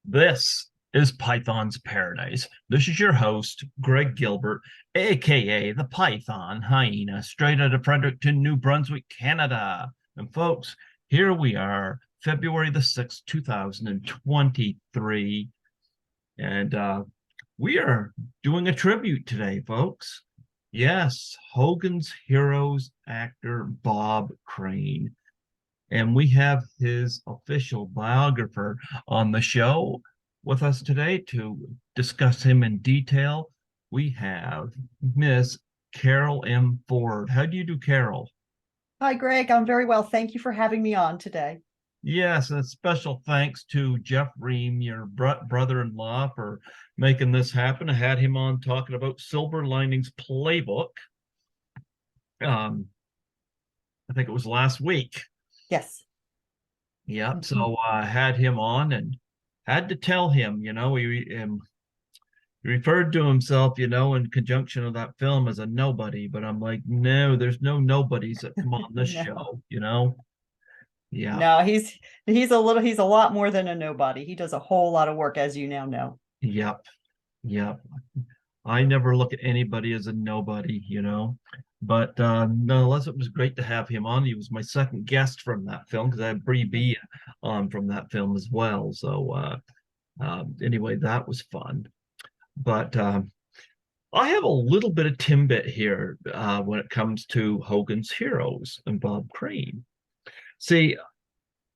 This is Python's Paradise. This is your host, Greg Gilbert, aka the Python Hyena, straight out of Fredericton, New Brunswick, Canada. And folks, here we are, February the 6th, 2023. And we are doing a tribute today, folks. Yes, Hogan's Heroes actor Bob Crane. And we have his official biographer on the show with us today to discuss him in detail. We have Miss Carol M. Ford. How do you do, Carol? Hi, Greg. I'm very well. Thank you for having me on today. Yes, and special thanks to Jeff Ream, your brother-in-law, for making this happen. I had him on talking about Silver Linings Playbook. Um, I think it was last week. Yes. Yep. Mhm. So I had him on and had to tell him, he referred to himself, in conjunction with that film as a nobody. But I'm like, no, there's no nobodies that come on this No, show. Yeah. no, he's a lot more than a nobody. He does a whole lot of work, as you now know. Yep. Yep. I never look at anybody as a nobody. But nonetheless, it was great to have him on. He was my second guest from that film because I had Bree Mhm. B on from that film as well. So anyway, that was fun. But I have a little bit of timbit here when it comes to Hogan's Heroes and Bob Crane. See,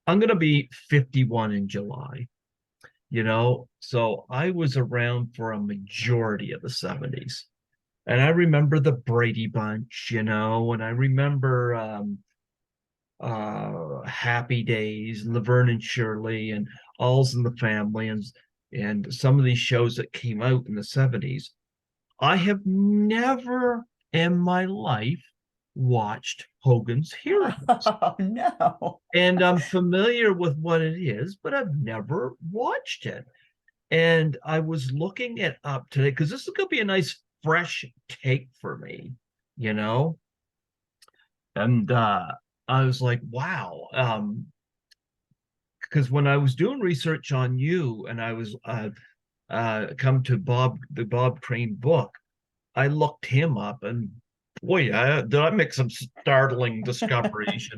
I'm going to be 51 in July, so I was around for a majority of the 70s. And I remember the Brady Bunch, and I remember Happy Days, Laverne and Shirley, and All's in the Family, and some of these shows that came out in the 70s. I have never in my life watched Hogan's Heroes. Oh, no. And I'm familiar with what it is, but I've never watched it. And I was looking it up today because this is going to be a nice fresh take for me, you know? And I was like, wow. Because when I was doing research on you and I was come to the Bob Crane book, I looked him up and boy, did I make some startling discoveries?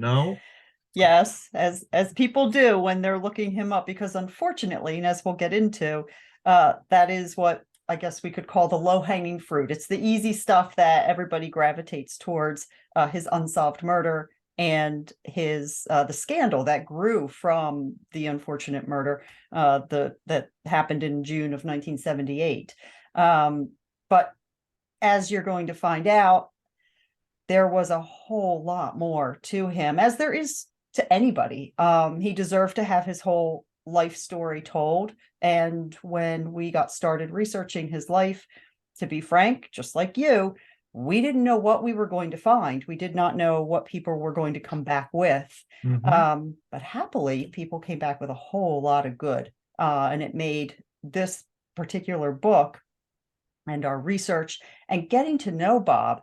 Yes, as people do when they're looking him up, because unfortunately, and as we'll get into, that is what I guess we could call the low-hanging fruit. It's the easy stuff that everybody gravitates towards, his unsolved murder and his the scandal that grew from the unfortunate murder the that happened in June of 1978. But as you're going to find out, there was a whole lot more to him, as there is to anybody. He deserved to have his whole life story told. And when we got started researching his life, to be frank, just like you, we didn't know what we were going to find. We did not know what people were going to come back with. Mm-hmm. But happily, people came back with a whole lot of good. And it made this particular book and our research and getting to know Bob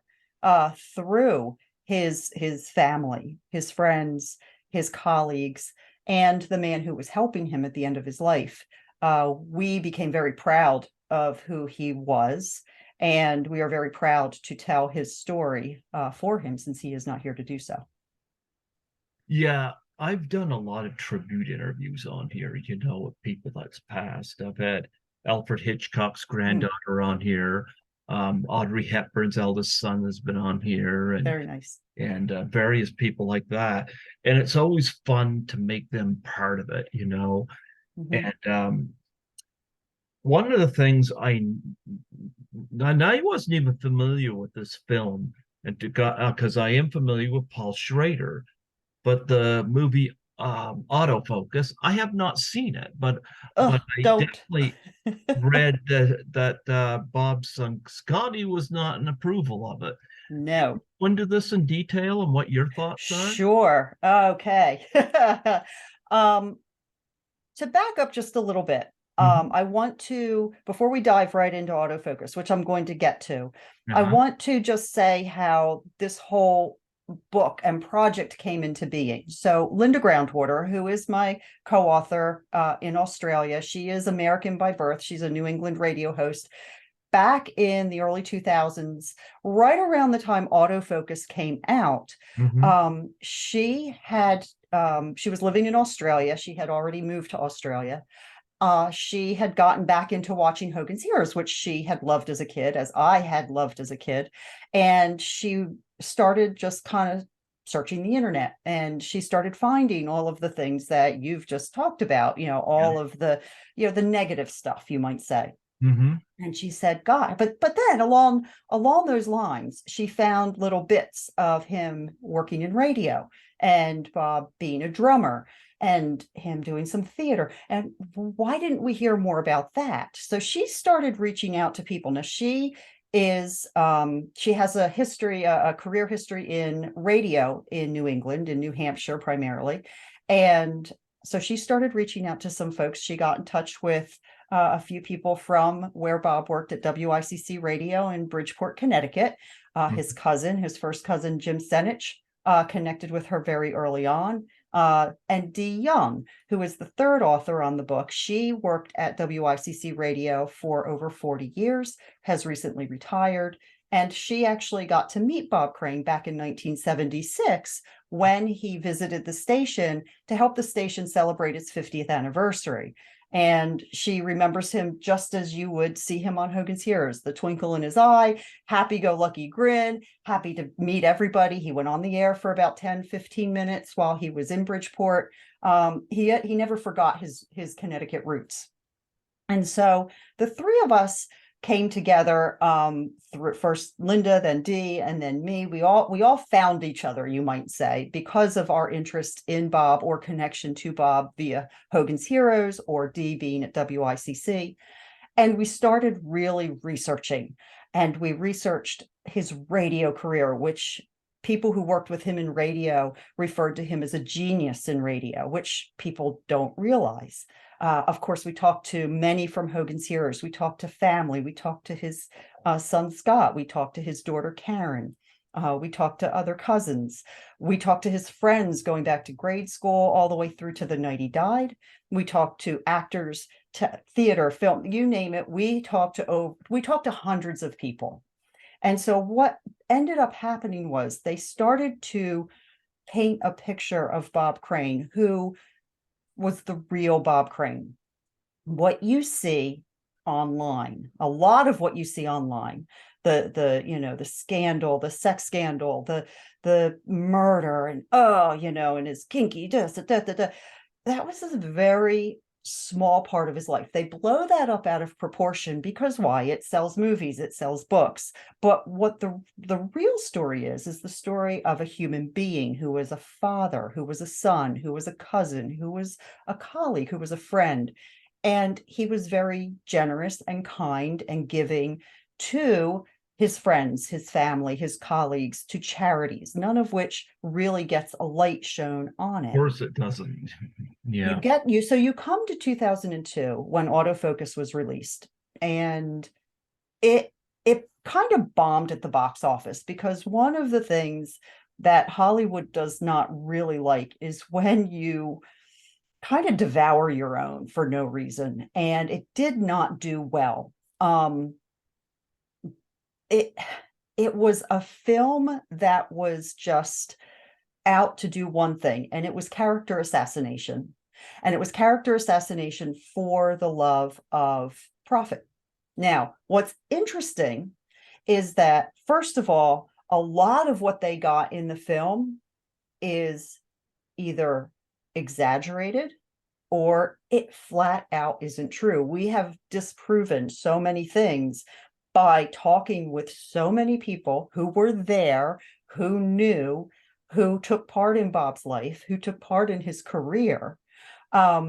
through his family, his friends, his colleagues, and the man who was helping him at the end of his life. We became very proud of who he was, and we are very proud to tell his story for him, since he is not here to do so. Yeah, I've done a lot of tribute interviews on here, with people that's passed. I've had Alfred Hitchcock's Mm, granddaughter on here. Audrey Hepburn's eldest son has been on here, and very nice. and various people like that. And it's always fun to make them part of it. Mhm. And one of the things I wasn't even familiar with this film, and because I am familiar with Paul Schrader, but the movie Autofocus, I have not seen it, but Oh, I don't. definitely read that Bob's son Scotty was not in approval of it. No. Go into this in detail and what your thoughts are? Sure. Okay. um, to back up just a little bit, Mm-hmm. I want to, before we dive right into autofocus, which I'm going to get to, I Uh-huh. want to just say how this whole book and project came into being. So Linda Groundwater, who is my co-author in Australia, she is American by birth. She's a New England radio host. Back in the early 2000s, right around the time autofocus came out, Hmm. she was living in Australia. She had already moved to Australia. She had gotten back into watching Hogan's Heroes, which she had loved as a kid, as I had loved as a kid. And she started just kind of searching the internet, and she started finding all of the things that you've just talked about, Yeah. all of the, the negative stuff, you might say. Hmm. And she said, God, but then along those lines, she found little bits of him working in radio and being a drummer and him doing some theater. And why didn't we hear more about that? So she started reaching out to people. Now she has a history, a career history in radio in New England, in New Hampshire primarily. And so she started reaching out to some folks. She got in touch with a few people from where Bob worked at WICC Radio in Bridgeport, Connecticut. His first cousin, Jim Senich, connected with her very early on. And Dee Young, who is the third author on the book, she worked at WICC Radio for over 40 years, has recently retired. And she actually got to meet Bob Crane back in 1976 when he visited the station to help the station celebrate its 50th anniversary. And she remembers him just as you would see him on Hogan's Heroes, the twinkle in his eye, happy-go-lucky grin, happy to meet everybody. He went on the air for about 10, 15 minutes while he was in Bridgeport. He never forgot his Connecticut roots. And so the three of us came together, through first Linda, then Dee, and then me. We all found each other, you might say, because of our interest in Bob or connection to Bob via Hogan's Heroes or Dee being at WICC. And we started really researching, and we researched his radio career, which people who worked with him in radio referred to him as a genius in radio, which people don't realize. Of course, we talked to many from Hogan's Heroes. We talked to family. We talked to his son, Scott. We talked to his daughter, Karen. We talked to other cousins. We talked to his friends going back to grade school all the way through to the night he died. We talked to actors, to theater, film, you name it. We talked to hundreds of people. And so what ended up happening was they started to paint a picture of Bob Crane, who was the real Bob Crane. What you see online, a lot of what you see online, the scandal, the sex scandal, the murder, and and his kinky, that was a very small part of his life. They blow that up out of proportion because why? It sells movies, it sells books. But what the real story is the story of a human being who was a father, who was a son, who was a cousin, who was a colleague, who was a friend. And he was very generous and kind and giving to his friends, his family, his colleagues, to charities, none of which really gets a light shown on Of it. course it doesn't. Yeah. So you come to 2002 when autofocus was released, and it kind of bombed at the box office, because one of the things that Hollywood does not really like is when you kind of devour your own for no reason, and it did not do well. It it was a film that was just out to do one thing, and it was character assassination. And it was character assassination for the love of profit. Now, what's interesting is that, first of all, a lot of what they got in the film is either exaggerated or it flat out isn't true. We have disproven so many things by talking with so many people who were there, who knew, who took part in Bob's life, who took part in his career. I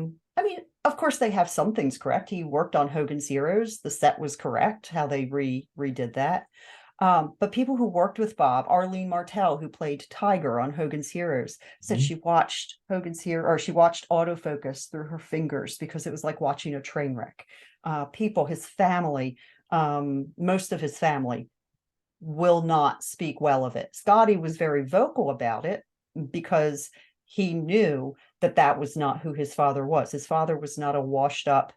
mean, of course, they have some things correct. He worked on Hogan's Heroes. The set was correct, how they redid that. But people who worked with Bob, Arlene Martell, who played Tiger on Hogan's Heroes, said she watched she watched autofocus through her fingers because it was like watching a train wreck. His family, most of his family will not speak well of it. Scotty was very vocal about it because he knew that that was not who his father was. His father was not a washed up,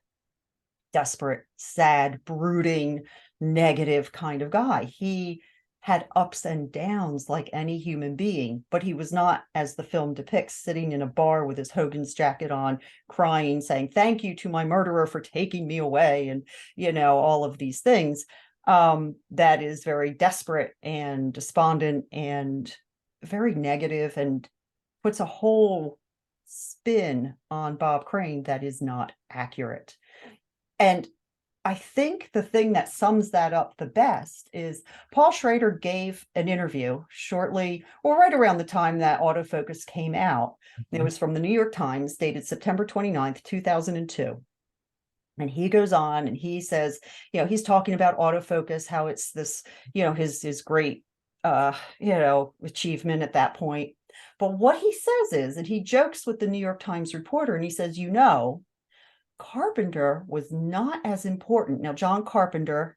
desperate, sad, brooding, negative kind of guy. He had ups and downs like any human being, but he was not, as the film depicts, sitting in a bar with his Hogan's jacket on, crying, saying, "Thank you to my murderer for taking me away," and, all of these things. That is very desperate and despondent and very negative, and puts a whole spin on Bob Crane that is not accurate. And I think the thing that sums that up the best is Paul Schrader gave an interview shortly, or right around the time that autofocus came out. It was from the New York Times, dated September 29th, 2002. And he goes on and he says, he's talking about autofocus, how it's this, his great, achievement at that point. But what he says is, and he jokes with the New York Times reporter, and he says, Carpenter was not as important. Now, John Carpenter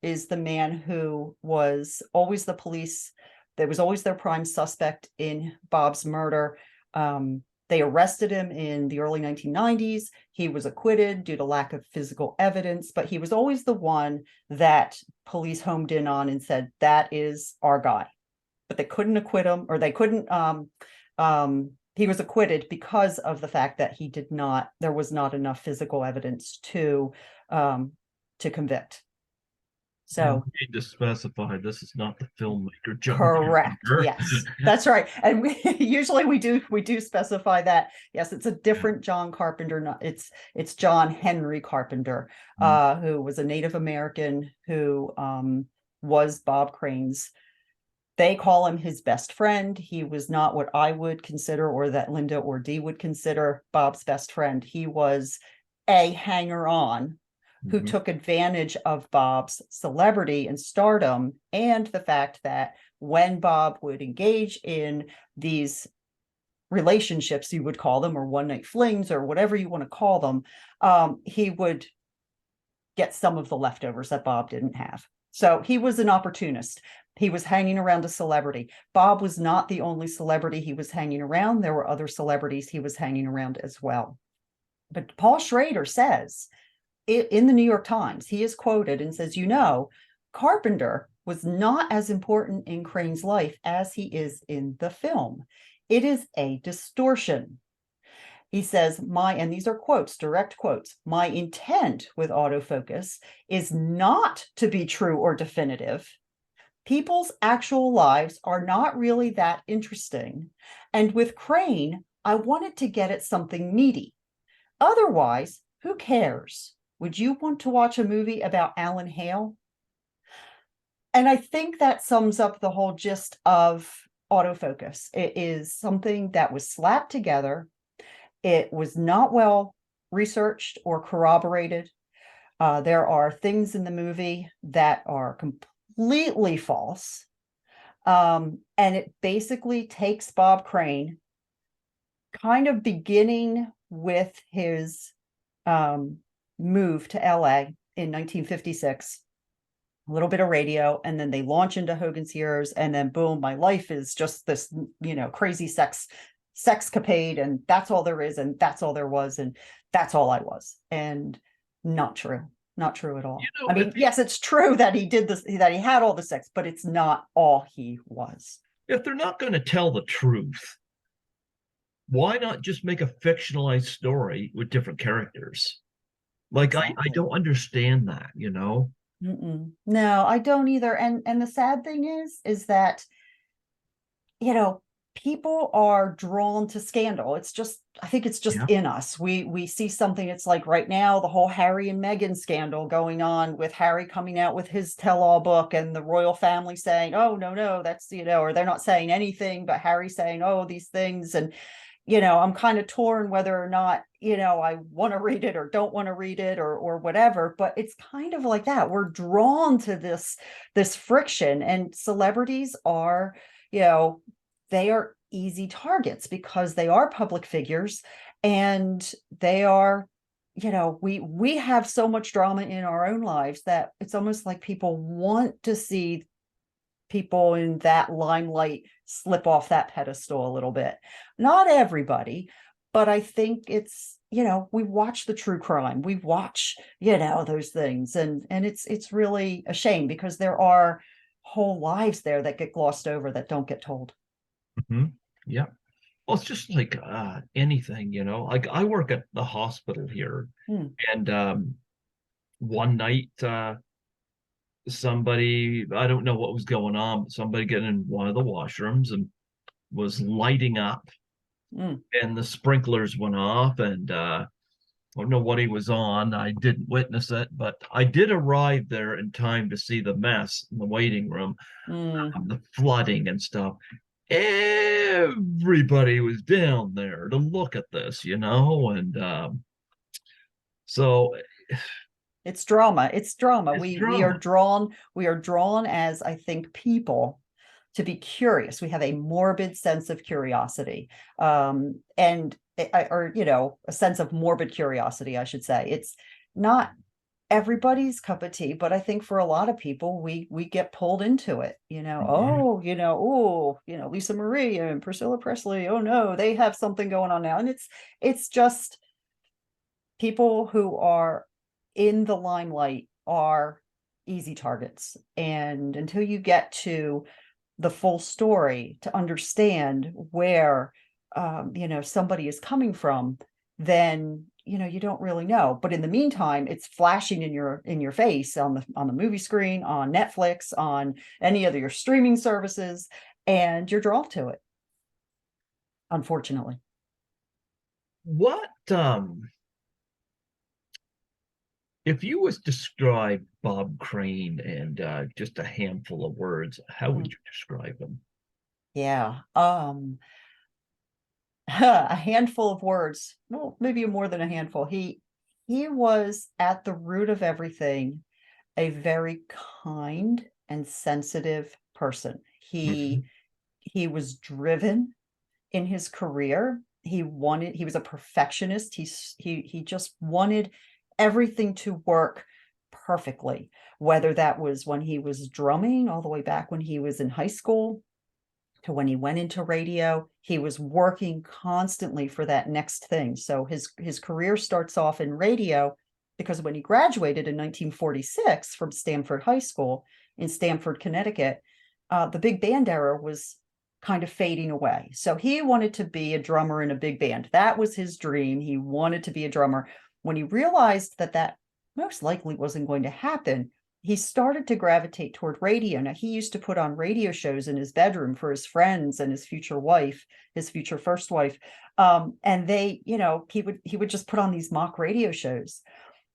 is the man who was always the police. There was always their prime suspect in Bob's murder. They arrested him in the early 1990s. He was acquitted due to lack of physical evidence, but he was always the one that police homed in on and said, that is our guy. But they couldn't acquit him, or they couldn't, he was acquitted because of the fact that there was not enough physical evidence to convict. So we need to specify this is not the filmmaker John correct. Carpenter. Yes, that's right. And usually we do specify that. Yes, it's a different John Carpenter. Not it's John Henry Carpenter, who was a Native American who was Bob Crane's. They call him his best friend. He was not what I would consider, or that Linda or Dee would consider, Bob's best friend. He was a hanger-on who took advantage of Bob's celebrity and stardom, and the fact that when Bob would engage in these relationships, you would call them, or one-night flings, or whatever you want to call them, he would get some of the leftovers that Bob didn't have. So he was an opportunist. He was hanging around a celebrity. Bob was not the only celebrity he was hanging around. There were other celebrities he was hanging around as well. But Paul Schrader says in the New York Times, he is quoted and says, Carpenter was not as important in Crane's life as he is in the film. It is a distortion. He says, and these are quotes, direct quotes, my intent with autofocus is not to be true or definitive. People's actual lives are not really that interesting. And with Crane, I wanted to get at something meaty. Otherwise, who cares? Would you want to watch a movie about Alan Hale? And I think that sums up the whole gist of autofocus. It is something that was slapped together. It was not well researched or corroborated. There are things in the movie that are completely false. And it basically takes Bob Crane, kind of beginning with his move to LA in 1956, a little bit of radio, and then they launch into Hogan's Heroes, and then boom, my life is just this, crazy sexcapade, and that's all there is, and that's all there was, and that's all I was. And not true at all. I mean, yes, it's true that he did this, that he had all the sex, but it's not all he was. If they're not going to tell the truth, why not just make a fictionalized story with different characters? Like, exactly. I don't understand that, Mm-mm. No, I don't either. And the sad thing is that, people are drawn to scandal. I think it's just in us. We see something. It's like right now, the whole Harry and Meghan scandal going on, with Harry coming out with his tell-all book, and the royal family saying, oh, no, that's, or they're not saying anything, but Harry saying, oh, these things. And, I'm kind of torn whether or not, I want to read it or don't want to read it, or whatever, but it's kind of like that. We're drawn to this friction, and celebrities are, they are easy targets because they are public figures, and they are, we have so much drama in our own lives that it's almost like people want to see people in that limelight slip off that pedestal a little bit. Not everybody, but I think it's, we watch the true crime, we watch, those things, and it's really a shame because there are whole lives there that get glossed over, that don't get told. Mhm. Yeah. Well, it's just like anything, Like I work at the hospital here, Hmm. and one night somebody, I don't know what was going on, but somebody got in one of the washrooms and was lighting up, Hmm. and the sprinklers went off, and I don't know what he was on. I didn't witness it, but I did arrive there in time to see the mess in the waiting room, Hmm. the flooding and stuff. Everybody was down there to look at this, and so It's drama. It's drama. it's We are drama. drawn, as, I think, people, to be curious. We have a morbid sense of curiosity. And or, a sense of morbid curiosity, I should say. It's not everybody's cup of tea, but I think for a lot of people, we get pulled into it. Yeah. Oh, Lisa Marie and Priscilla Presley. Oh no, they have something going on now. And it's just people who are in the limelight are easy targets. And until you get to the full story to understand where, somebody is coming from, then you don't really know. But in the meantime, it's flashing in your face on the movie screen, on Netflix, on any other your streaming services, and you're drawn to it, unfortunately. What if you was describe Bob Crane and just a handful of words, how would Mm, you describe him? yeah. A handful of words, well, maybe more than a handful. He was at the root of everything, a very kind and sensitive person. he Mhm. he was driven in his career. He was a perfectionist. He just wanted everything to work perfectly, whether that was when he was drumming, all the way back when he was in high school, to when he went into radio. He was working constantly for that next thing. So his career starts off in radio because when he graduated in 1946 from Stanford High School in Stamford, Connecticut, the big band era was kind of fading away. So he wanted to be a drummer in a big band. That was his dream. He wanted to be a drummer. When he realized that most likely wasn't going to happen, he started to gravitate toward radio. Now, he used to put on radio shows in his bedroom for his friends and his future wife, his future first wife. And they, he would just put on these mock radio shows.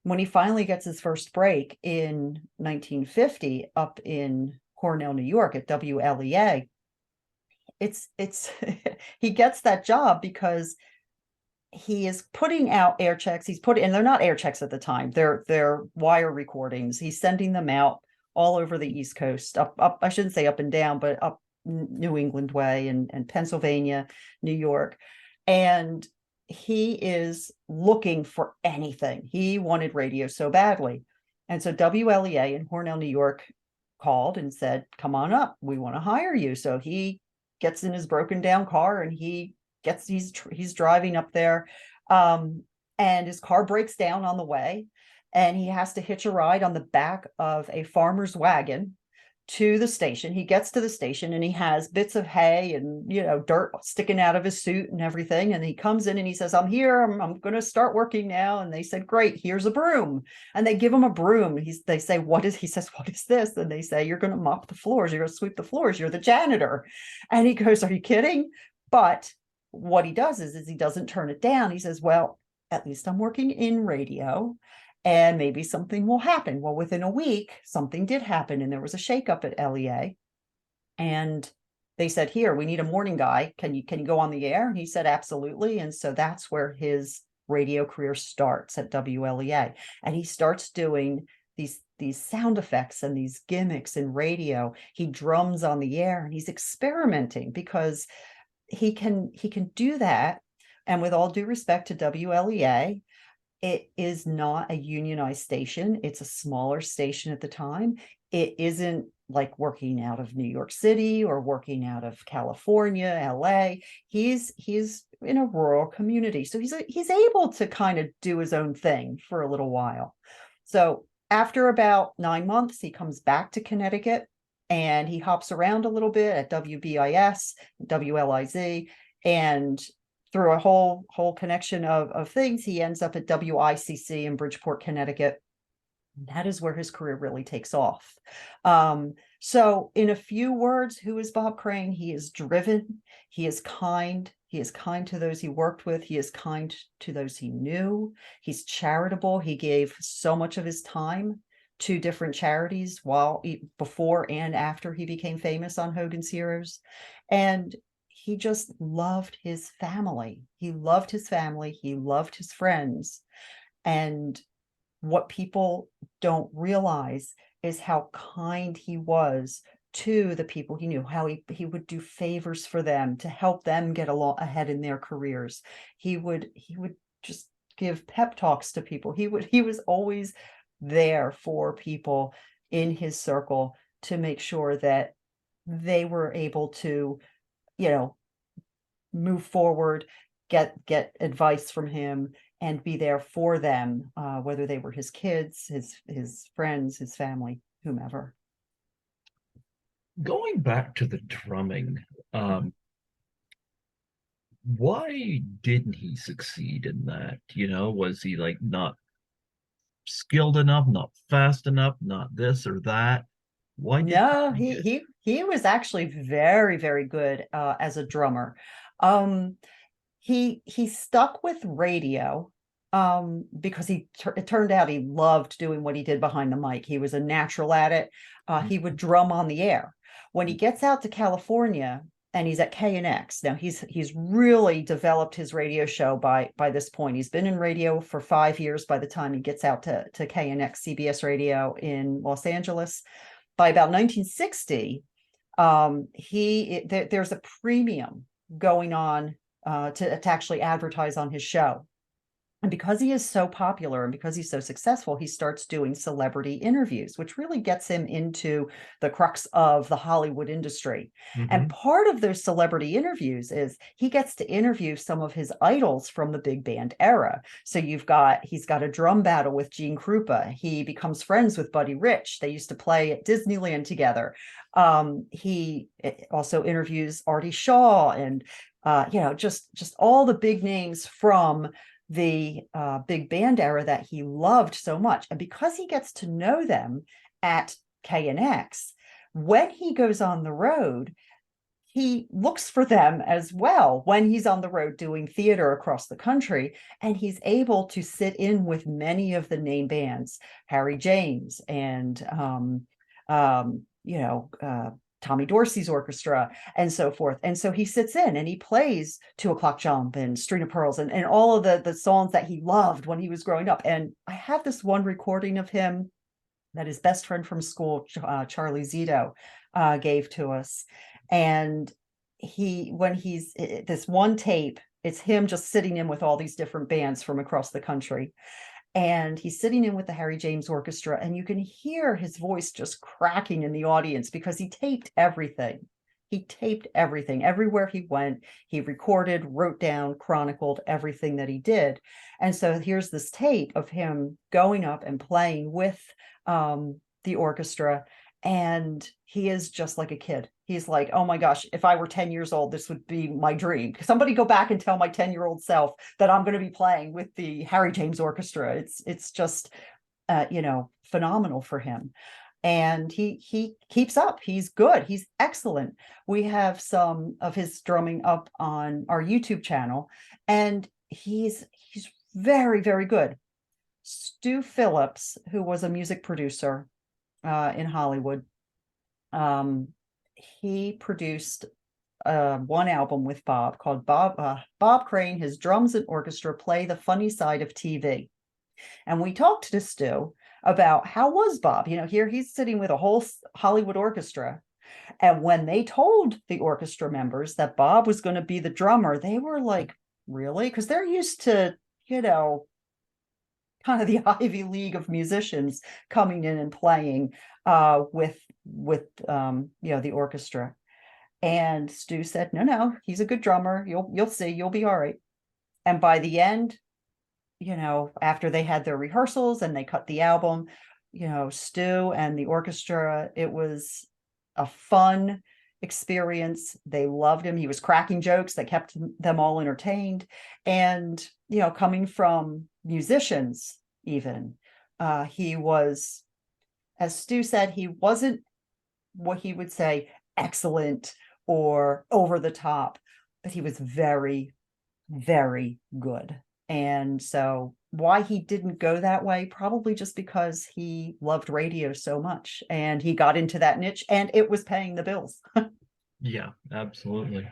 When he finally gets his first break in 1950 up in Cornell, New York at WLEA, it's he gets that job because he is putting out air checks. And they're not air checks at the time. They're wire recordings. He's sending them out all over the East Coast, up, I shouldn't say up and down, but up New England way, and Pennsylvania, New York. And he is looking for anything. He wanted radio so badly. And so WLEA in Cornell, New York called and said, "Come on up. We want to hire you." So he gets in his broken down car and he's driving up there, um, and his car breaks down on the way, and he has to hitch a ride on the back of a farmer's wagon to the station. He gets to the station and he has bits of hay and dirt sticking out of his suit and everything. And he comes in and he says, "I'm here. I'm going to start working now." And they said, "Great. Here's a broom." And they give him a broom. They say, He says, "What is this?" And they say, "You're going to mop the floors. You're going to sweep the floors. You're the janitor." And he goes, "Are you kidding?" But what he does is he doesn't turn it down. He says, "Well, at least I'm working in radio, and maybe something will happen." Well, within a week, something did happen, and there was a shakeup at LEA. And they said, "Here, we need a morning guy. Can you go on the air?" And he said, "Absolutely." And so that's where his radio career starts, at WLEA. And he starts doing these sound effects and these gimmicks in radio. He drums on the air and he's experimenting because he can do that. And with all due respect to WLEA, it is not a unionized station. It's a smaller station at the time. It isn't like working out of New York City or working out of California, LA. He's in a rural community. So he's able to kind of do his own thing for a little while. So after about 9 months, he comes back to Connecticut and he hops around a little bit at WBIS, WLIZ, and through a whole connection of things, he ends up at WICC in Bridgeport, Connecticut. That is where his career really takes off. So in a few words, who is Bob Crane? He is driven. He is kind. He is kind to those he worked with. He is kind to those he knew. He's charitable. He gave so much of his time to different charities before and after he became famous on Hogan's Heroes. And he just loved his family. He loved his family. He loved his friends. And what people don't realize is how kind he was to the people he knew, how he would do favors for them to help them get ahead in their careers. He would just give pep talks to people. He was always there for people in his circle to make sure that they were able to, move forward, get advice from him, and be there for them, whether they were his kids, his friends, his family, whomever. Going back to the drumming, why didn't he succeed in that? Was he like not skilled enough, not fast enough, not this or that? Why did No, he get? he was actually very, very good as a drummer. Um, he stuck with radio because it turned out he loved doing what he did behind the mic. He was a natural at it. He would drum on the air. When he gets out to California and he's at KNX, now he's really developed his radio show by this point. He's been in radio for 5 years by the time he gets out to KNX CBS radio in Los Angeles. By about 1960, there's a premium going on to actually advertise on his show. And because he is so popular and because he's so successful, he starts doing celebrity interviews, which really gets him into the crux of the Hollywood industry. And Mhm. part of those celebrity interviews is he gets to interview some of his idols from the big band era. So he's got a drum battle with Gene Krupa. He becomes friends with Buddy Rich. They used to play at Disneyland together. He also interviews Artie Shaw and just all the big names from the big band era that he loved so much. And because he gets to know them at KNX, when he goes on the road, he looks for them as well when he's on the road doing theater across the country. And he's able to sit in with many of the name bands, Harry James and Tommy Dorsey's orchestra and so forth. And so he sits in and he plays 2 O'Clock Jump and String of Pearls and all of the songs that he loved when he was growing up. And I have this one recording of him that his best friend from school, Charlie Zito, gave to us. And when he's this one tape, it's him just sitting in with all these different bands from across the country. And he's sitting in with the Harry James Orchestra, and you can hear his voice just cracking in the audience because he taped everything. He taped everything. Everywhere he went, he recorded, wrote down, chronicled everything that he did. And so here's this tape of him going up and playing with the orchestra. And he is just like a kid. He's like, oh my gosh, if I were 10 years old, this would be my dream. Somebody go back and tell my 10-year-old self that I'm going to be playing with the Harry James Orchestra. It's just, phenomenal for him. And he keeps up. He's good. He's excellent. We have some of his drumming up on our YouTube channel, and he's very, very good. Stu Phillips, who was a music producer in Hollywood, he produced one album with Bob called Bob Crane, His Drums and Orchestra Play the Funny Side of TV. And we talked to Stu about how was Bob. Here he's sitting with a whole Hollywood orchestra. And when they told the orchestra members that Bob was going to be the drummer, they were like, really? Because they're used to, kind of the Ivy League of musicians coming in and playing with the orchestra. And Stu said, no, he's a good drummer. You'll see, you'll be all right. And by the end, after they had their rehearsals and they cut the album, Stu and the orchestra, it was a fun experience. They loved him. He was cracking jokes that kept them all entertained. And, coming from musicians, even, he was, as Stu said, he wasn't what he would say excellent or over the top, but he was very, very good. And so why he didn't go that way, probably just because he loved radio so much and he got into that niche and it was paying the bills. Yeah, absolutely.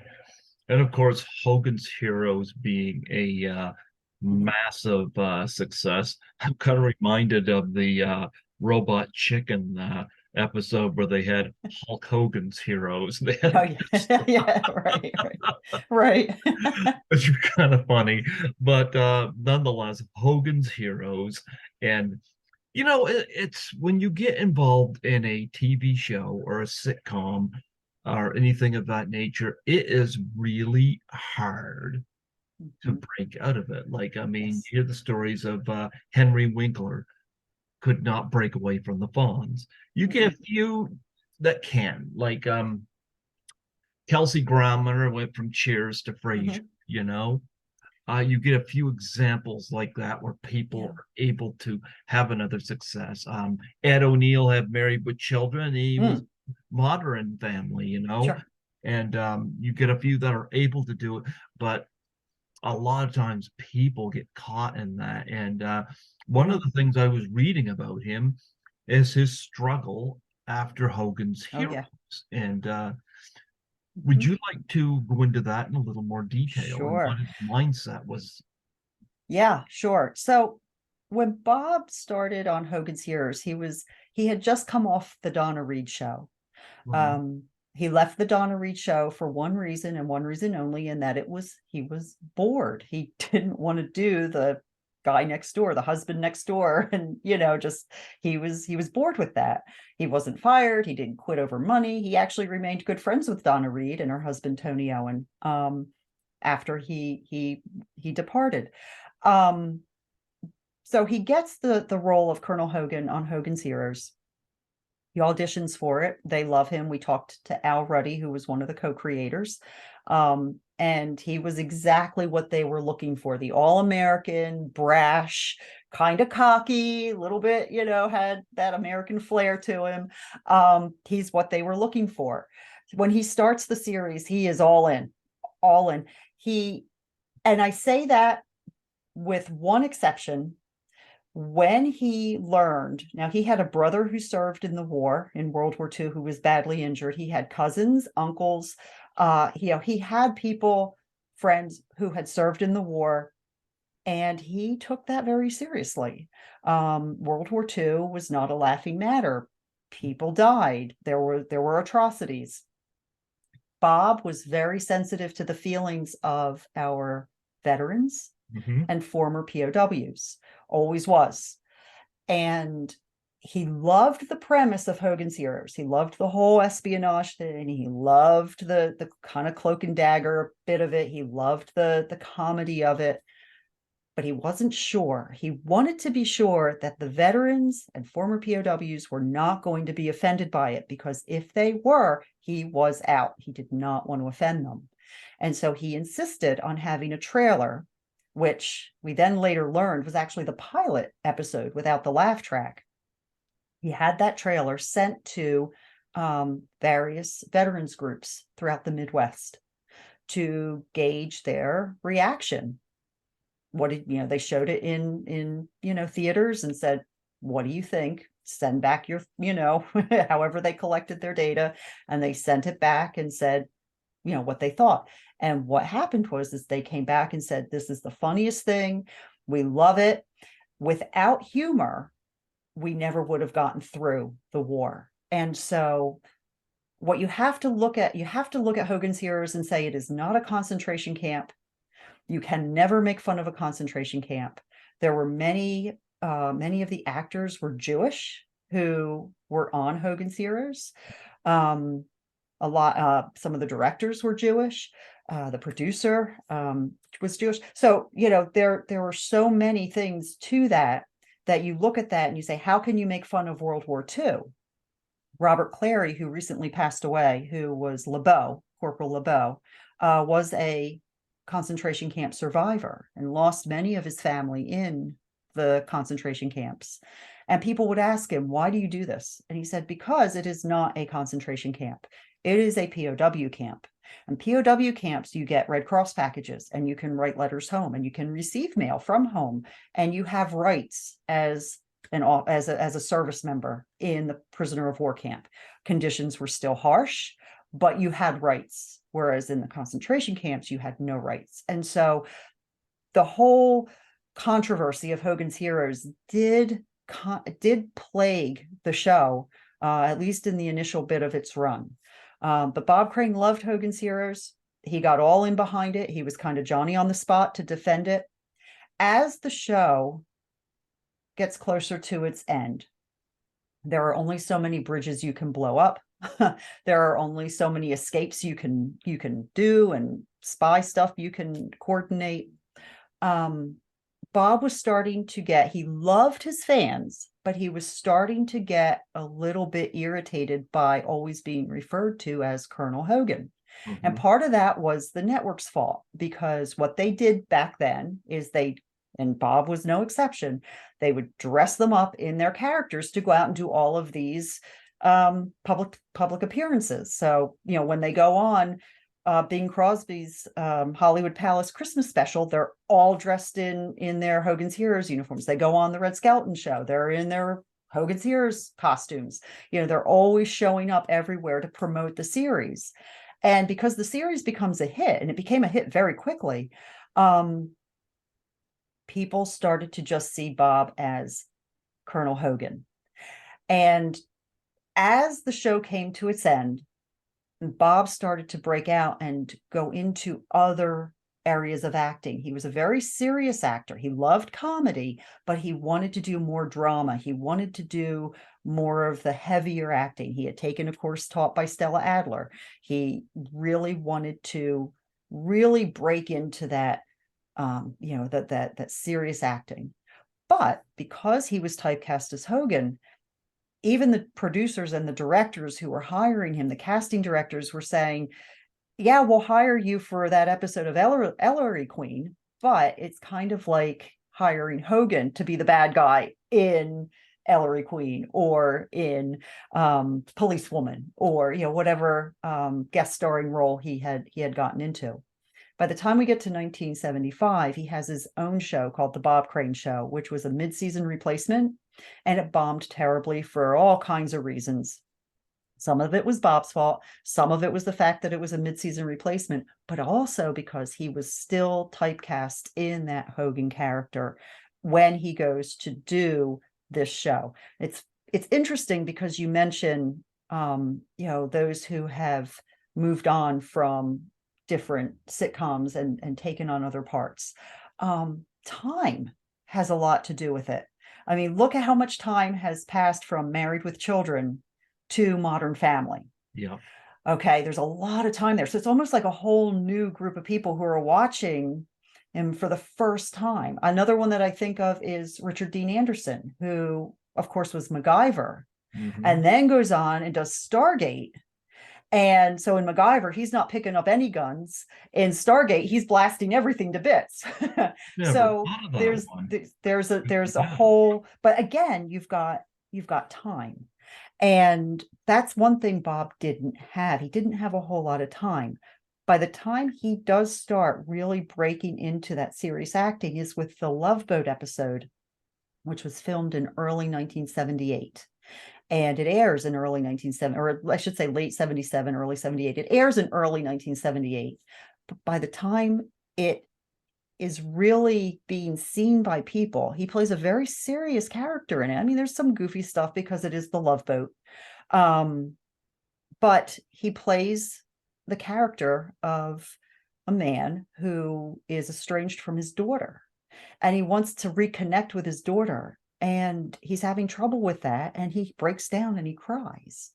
And of course, Hogan's Heroes being a massive success. I'm kind of reminded of the Robot Chicken episode where they had Hulk Hogan's Heroes. They had Oh yeah, yeah, right, right. which are kind of funny, but nonetheless, Hogan's Heroes. And it's when you get involved in a TV show or a sitcom or anything of that nature, it is really hard to Mhm. break out of it. Like, I mean, Yes. you hear the stories of Henry Winkler could not break away from the Fonz. You get a Mhm. few that can, like Kelsey Grammer went from Cheers to Frasier, Mhm. you know? You get a few examples like that where people Yeah. are able to have another success. Ed O'Neill had Married with Children. He was Mm, Modern Family, sure. and you get a few that are able to do it, but a lot of times people get caught in that. And one of Mhm. the things I was reading about him is his struggle after Hogan's Oh Heroes. yeah. And would Mhm. you like to go into that in a little more detail and what Sure. his mindset was? Yeah, sure. So when Bob started on Hogan's Heroes, he had just come off the Donna Reed show. Mhm. Um, he left the Donna Reed show for one reason and one reason only, and that he was bored. He didn't want to do the guy next door, the husband next door, and just he was bored with that. He wasn't fired. He didn't quit over money. He actually remained good friends with Donna Reed and her husband Tony Owen. After he departed. Um, so he gets the role of Colonel Hogan on Hogan's Heroes. He auditions for it. They love him. We talked to Al Ruddy, who was one of the co-creators. And he was exactly what they were looking for, the all-American, brash, kind of cocky, a little bit, had that American flair to him. He's what they were looking for. When he starts the series, he is all in, all in. And I say that with one exception. When he learned, now he had a brother who served in the war in World War II who was badly injured. He had cousins, uncles, he had people, friends who had served in the war, and he took that very seriously. World War II was not a laughing matter. People died. There were atrocities. Bob was very sensitive to the feelings of our veterans Mhm. and former POWs, always was. And he loved the premise of Hogan's Heroes. He loved the whole espionage thing. He loved the kind of cloak and dagger bit of it. He loved the comedy of it, but he wasn't sure. He wanted to be sure that the veterans and former POWs were not going to be offended by it, because if they were, he was out. He did not want to offend them. And so he insisted on having a trailer, which we then later learned was actually the pilot episode without the laugh track. He had that trailer sent to various veterans groups throughout the Midwest to gauge their reaction. What did they showed it in theaters and said, what do you think? Send back your however they collected their data, and they sent it back and said what they thought. And what happened was is they came back and said, this is the funniest thing, we love it. Without humor, we never would have gotten through the war. And so what you have to look at Hogan's Heroes and say it is not a concentration camp. You can never make fun of a concentration camp. There were many many of the actors were Jewish who were on Hogan's Heroes. Um, some of the directors were Jewish. The producer was Jewish. So, there were so many things to that you look at that and you say, how can you make fun of World War II? Robert Clary, who recently passed away, who was LeBeau, Corporal LeBeau, was a concentration camp survivor and lost many of his family in the concentration camps. And people would ask him, why do you do this? And he said, because it is not a concentration camp. It is a POW camp. And POW camps, you get Red Cross packages and you can write letters home and you can receive mail from home and you have rights as a service member in the prisoner of war camp. Conditions were still harsh, but you had rights. Whereas in the concentration camps, you had no rights. And so the whole controversy of Hogan's Heroes did plague the show, at least in the initial bit of its run. But Bob Crane loved Hogan's Heroes. He got all in behind it. He was kind of Johnny on the spot to defend it. As the show gets closer to its end, there are only so many bridges you can blow up. There are only so many escapes you can do and spy stuff you can coordinate. Bob was starting to he loved his fans, but he was starting to get a little bit irritated by always being referred to as Colonel Hogan. Mm-hmm. And part of that was the network's fault, because what they did back then is and Bob was no exception, they would dress them up in their characters to go out and do all of these public appearances. So, when they go on Bing Crosby's Hollywood Palace Christmas special, they're all dressed in their Hogan's Heroes uniforms. They go on the Red Skelton show, they're in their Hogan's Heroes costumes. They're always showing up everywhere to promote the series. And because the series becomes a hit, and it became a hit very quickly, people started to just see Bob as Colonel Hogan. And as the show came to its end, Bob started to break out and go into other areas of acting. He was a very serious actor. He loved comedy, but he wanted to do more drama. He wanted to do more of the heavier acting. He had taken a course taught by Stella Adler. He really wanted to really break into that, that serious acting. But because he was typecast as Hogan, even the producers and the directors who were hiring him, the casting directors, were saying, yeah, we'll hire you for that episode of Ellery Queen, but it's kind of like hiring Hogan to be the bad guy in Ellery Queen or in Policewoman, or whatever guest starring role he had gotten into. By the time we get to 1975, he has his own show called The Bob Crane Show, which was a mid-season replacement, and it bombed terribly for all kinds of reasons. Some of it was Bob's fault. Some of it was the fact that it was a mid-season replacement, but also because he was still typecast in that Hogan character when he goes to do this show. It's interesting because you mention, those who have moved on from different sitcoms and taken on other parts. Time has a lot to do with it. I mean, look at how much time has passed from Married with Children to Modern Family. Yeah. Okay, there's a lot of time there. So it's almost like a whole new group of people who are watching him for the first time. Another one that I think of is Richard Dean Anderson, who, of course, was MacGyver, and then goes on and does Stargate. And so in MacGyver, he's not picking up any guns. In Stargate, he's blasting everything to bits. So there's a whole, but again, you've got time. And that's one thing Bob didn't have. He didn't have a whole lot of time. By the time he does start really breaking into that serious acting is with the Love Boat episode, which was filmed in early 1978. And it airs in early 1970, or I should say late 77, early 78. It airs in early 1978. But by the time it is really being seen by people, he plays a very serious character in it. I mean, there's some goofy stuff because it is the Love Boat. But he plays the character of a man who is estranged from his daughter. And he wants to reconnect with his daughter. and he's having trouble with that, and he breaks down and he cries,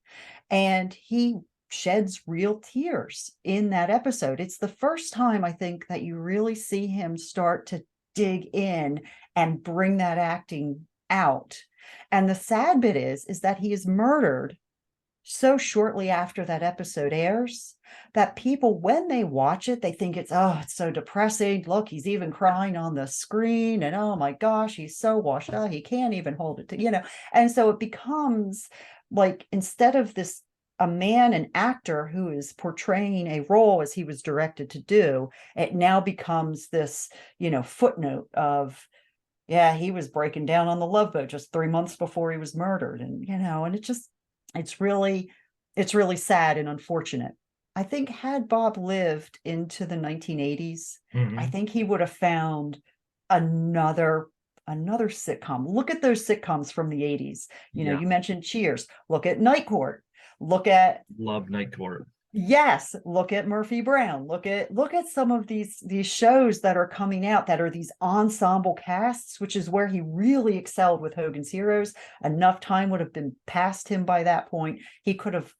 and he sheds real tears in that episode. It's the first time I think that you really see him start to dig in and bring that acting out. And the sad bit is that he is murdered so shortly after that episode airs that people, when they watch it, they think it's, oh, it's so depressing. Look, he's even crying on the screen, and oh my gosh, he's so washed out, he can't even hold it to, and so it becomes like, instead of this, a man, an actor who is portraying a role as he was directed to do, it now becomes this, footnote of, yeah, he was breaking down on the Love Boat just 3 months before he was murdered. And, and it's really, it's really sad and unfortunate. I think had Bob lived into the 1980s, I Hmm. think he would have found another another sitcom. Look at those sitcoms from the 80s. Yeah, You mentioned Cheers. Look at Night Court. Look at, love Night Court. yes, look at Murphy Brown. Look at some of these shows that are coming out that are these ensemble casts, which is where he really excelled with Hogan's Heroes. Enough time would have been past him by that point. He could have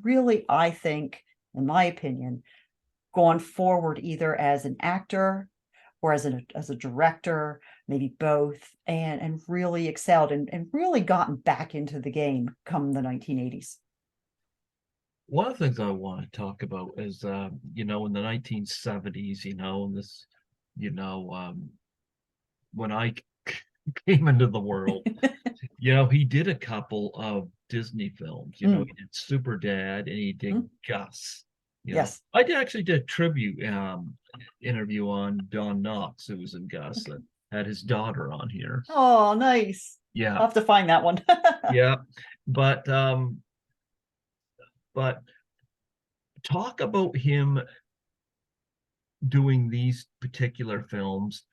really, I think, in my opinion, gone forward either as an actor or as a director, maybe both, and really excelled, and really gotten back into the game come the 1980s. One of the things I want to talk about is, in the 1970s, and this, you know, when I came into the world, he did a couple of Disney films. Mm, He did Super Dad and he did mm, Gus. yes. Actually did a tribute interview on Don Knotts, who was in Gus, Okay. that had his daughter on here. Oh, nice. Yeah, I'll have to find that one. yeah. But but talk about him doing these particular films.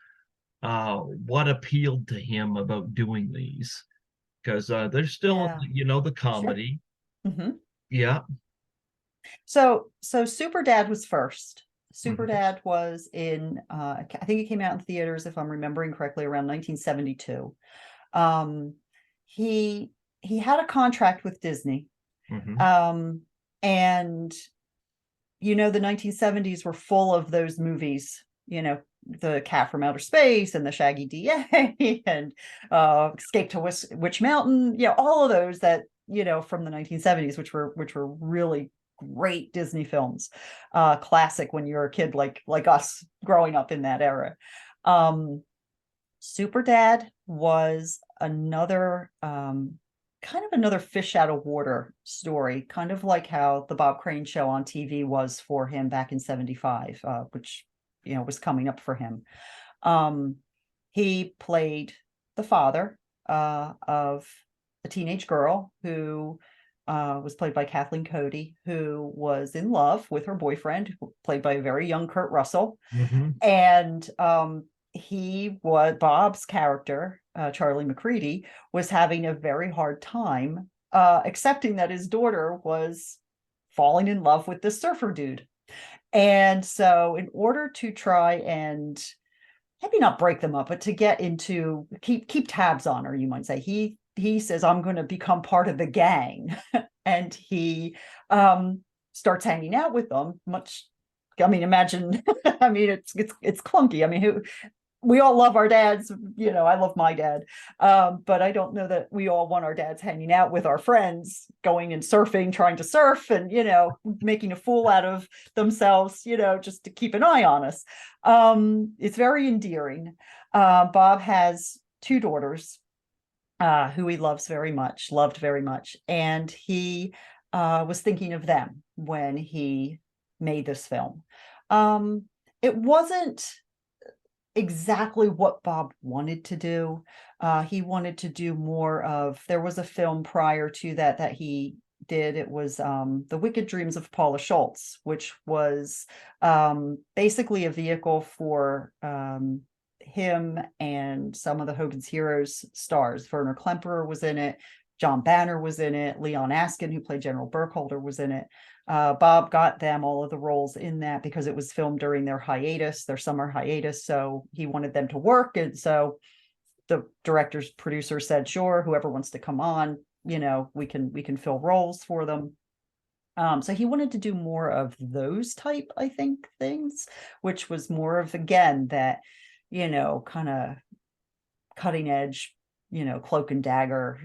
What appealed to him about doing these? Because they're still, Yeah, the sure. comedy. Hmm. Yeah. So Super Dad was first. Super Mhm. Dad was in, I think it came out in theaters, if I'm remembering correctly, around 1972. Um, he he had a contract with Disney. Mhm. Um, and the 1970s were full of those movies, the Cat from Outer Space and the Shaggy DA and Escape to Witch Mountain, all of those that, from the 1970s, which were really great Disney films, classic when you're a kid like us growing up in that era. Um, Super Dad was another, kind of another fish out of water story, kind of like how the Bob Crane show on TV was for him back in 75, which, was coming up for him. Um, he played the father of a teenage girl who was played by Kathleen Cody, who was in love with her boyfriend, played by a very young Kurt Russell. Mhm. And he was Bob's character, Charlie McCready, was having a very hard time accepting that his daughter was falling in love with this surfer dude. And so, in order to try and maybe not break them up, but to get into keep tabs on her, you might say, he says, I'm going to become part of the gang. And he starts hanging out with them. Much, I mean, imagine, I mean, it's clunky. I mean, we all love our dads, I love my dad, but I don't know that we all want our dads hanging out with our friends, going and surfing, trying to surf, and making a fool out of themselves, just to keep an eye on us. It's very endearing. Bob has two daughters, who he loved very much, and he was thinking of them when he made this film. um, it wasn't exactly what Bob wanted to do. He wanted to do more of, there was a film prior to that he did. It was The Wicked Dreams of Paula Schultz, which was basically a vehicle for him and some of the Hogan's Heroes stars. Werner Klemperer was in it. John Banner was in it. Leon Askin, who played General Burkholder, was in it. Bob got them all of the roles in that because it was filmed during their summer hiatus. So he wanted them to work. And so the director's producer said, sure, whoever wants to come on, we can fill roles for them. So he wanted to do more of those type, I think, things, which was more of, again, that, kind of cutting edge, cloak and dagger,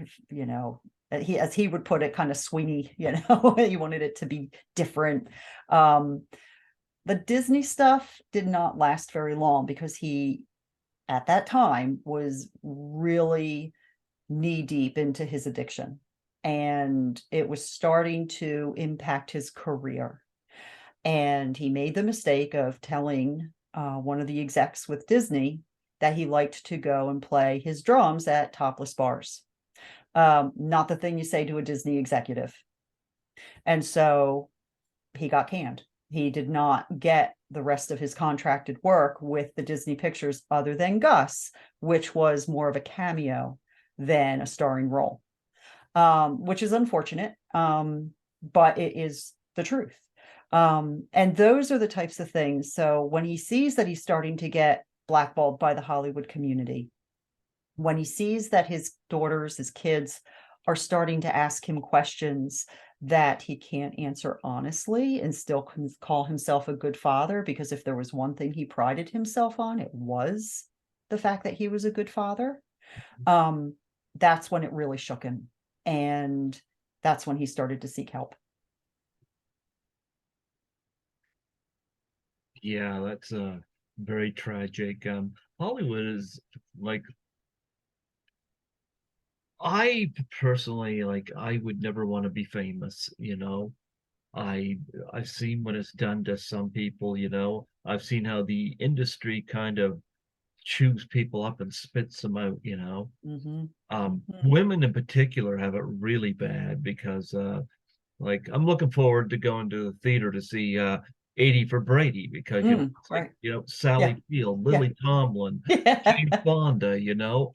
as he would put it, kind of swingy, he wanted it to be different. The Disney stuff did not last very long because he, at that time, was really knee deep into his addiction, and it was starting to impact his career. And he made the mistake of telling one of the execs with Disney that he liked to go and play his drums at topless bars. Not the thing you say to a Disney executive. And so he got canned. He did not get the rest of his contracted work with the Disney Pictures other than Gus, which was more of a cameo than a starring role, which is unfortunate, but it is the truth. And those are the types of things. So when he sees that he's starting to get blackballed by the Hollywood community, when he sees that his daughters, his kids, are starting to ask him questions that he can't answer honestly and still can call himself a good father, because if there was one thing he prided himself on, it was the fact that he was a good father. That's when it really shook him. And that's when he started to seek help. Yeah, that's very tragic. Hollywood is like, I personally, like, I would never want to be famous, I I've seen what it's done to some people, I've seen how the industry kind of chews people up and spits them out. Mm-hmm. Women in particular have it really bad because like I'm looking forward to going to the theater to see 80 for Brady because it's like, Right. Yeah. Sally Field, Yeah. Lily Tomlin, Jane Yeah. Fonda,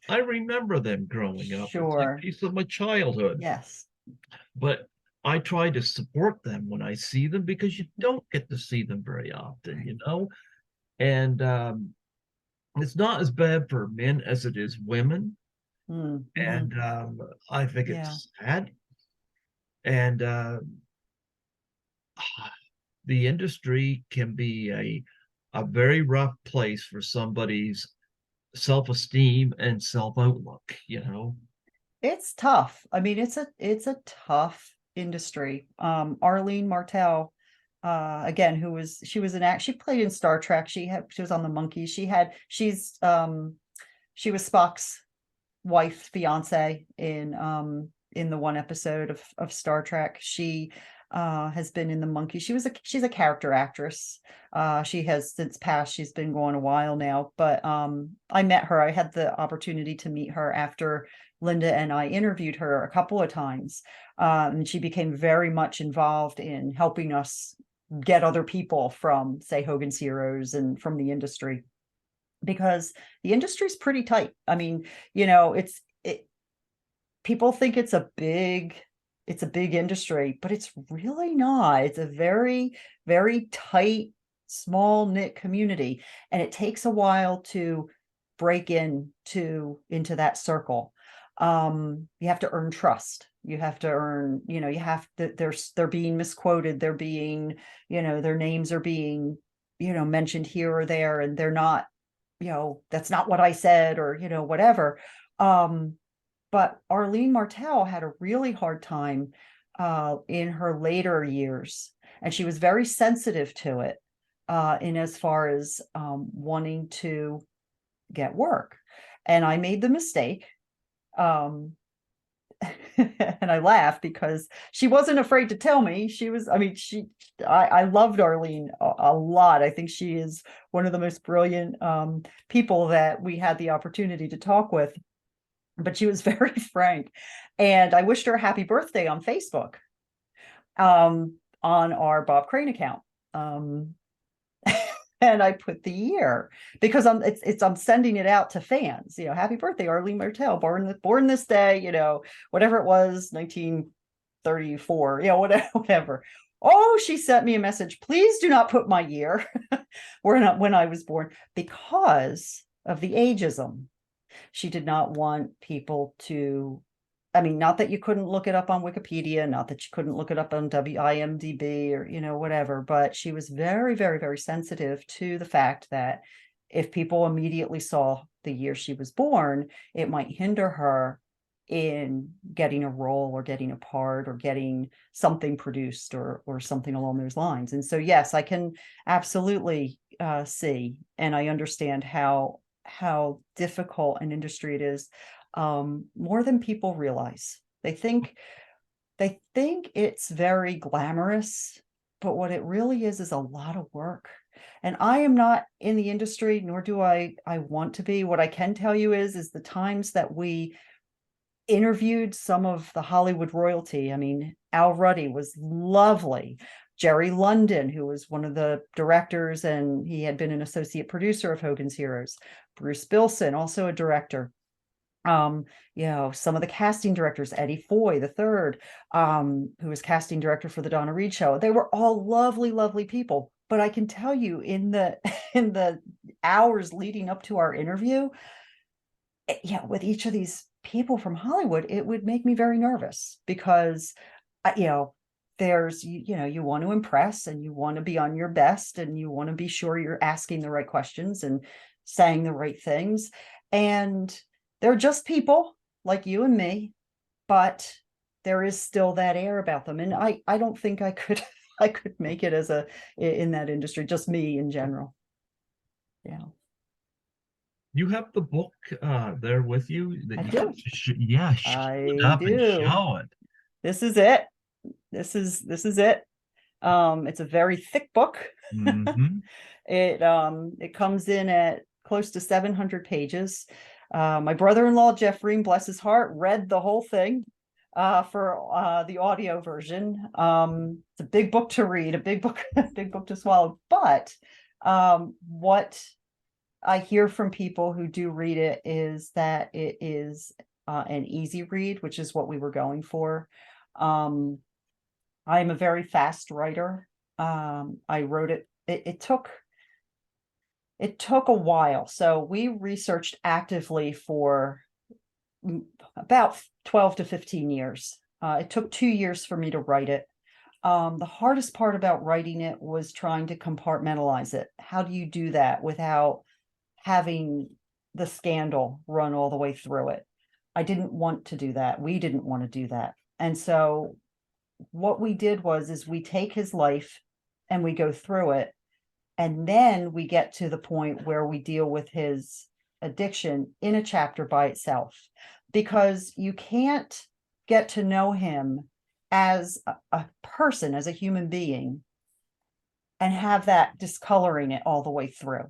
I remember them growing up. It's like a Sure. piece of my childhood. Yes. But I try to support them when I see them because you don't get to see them very often, Right. And it's not as bad for men as it is women. Mm-hmm. And I think Yeah. it's sad. And the industry can be a very rough place for somebody's self-esteem and self-outlook. It's tough. I mean, it's a tough industry. Arlene Martell, again, she was she played in Star Trek. She was on the Monkeys. She was Spock's wife, fiance in the one episode of Star Trek. She has been in the Monkeys. She's a character actress. She has since passed. She's been gone a while now, but I met her. I had the opportunity to meet her after Linda and I interviewed her a couple of times. And she became very much involved in helping us get other people from, say, Hogan's Heroes and from the industry, because the industry's pretty tight. I mean, people think it's a big industry, but it's really not. It's a very, very tight, small knit community. And it takes a while to break into that circle. You have to earn trust. You have to earn, you have to, they're being misquoted. They're being, their names are being, mentioned here or there, and they're not, that's not what I said, or, whatever. But Arlene Martell had a really hard time in her later years, and she was very sensitive to it in as far as wanting to get work. And I made the mistake. And I laugh because she wasn't afraid to tell me. I loved Arlene a lot. I think she is one of the most brilliant people that we had the opportunity to talk with, but she was very frank. And I wished her a happy birthday on Facebook, on our Bob Crane account. And I put the year because I'm sending it out to fans, happy birthday, Arlene Martell, born this day, whatever it was, 1934, whatever. Oh, she sent me a message. Please do not put my year when I was born, because of the ageism. She did not want people to, I mean, not that you couldn't look it up on Wikipedia, not that you couldn't look it up on WIMDb or, whatever, but she was very, very, very sensitive to the fact that if people immediately saw the year she was born, it might hinder her in getting a role or getting a part or getting something produced or something along those lines. And so, yes, I can absolutely see, and I understand how difficult an industry it is, more than people realize. They think it's very glamorous, but what it really is a lot of work. And I am not in the industry, nor do I want to be. What I can tell you is the times that we interviewed some of the Hollywood royalty. I mean, Al Ruddy was lovely. Jerry London, who was one of the directors, and he had been an associate producer of Hogan's Heroes. Bruce Bilson, also a director. Some of the casting directors, Eddie Foy the third, who was casting director for the Donna Reed show. They were all lovely, lovely people. But I can tell you, in the in the hours leading up to our interview, with each of these people from Hollywood, it would make me very nervous because, there's, you want to impress and you want to be on your best and you want to be sure you're asking the right questions and saying the right things. And they're just people like you and me, but there is still that air about them. And I don't think I could, I could make it in that industry, just me in general. Yeah. You have the book there with you that I you do. can yeah, hold it I up and do. show it. This is it. This is it. It's a very thick book. Hmm. It comes in at close to 700 pages. My brother-in-law, Jeff Ream, bless his heart, read the whole thing for the audio version. It's a big book to read, a big book, big book to swallow. But what I hear from people who do read it is that it is an easy read, which is what we were going for. I'm a very fast writer. I wrote it. It took a while. So we researched actively for about 12 to 15 years. It took 2 years for me to write it. The hardest part about writing it was trying to compartmentalize it. How do you do that without having the scandal run all the way through it? I didn't want to do that. We didn't want to do that. And so what we did is we take his life and we go through it. And then we get to the point where we deal with his addiction in a chapter by itself, because you can't get to know him as a person, as a human being, and have that discoloring it all the way through.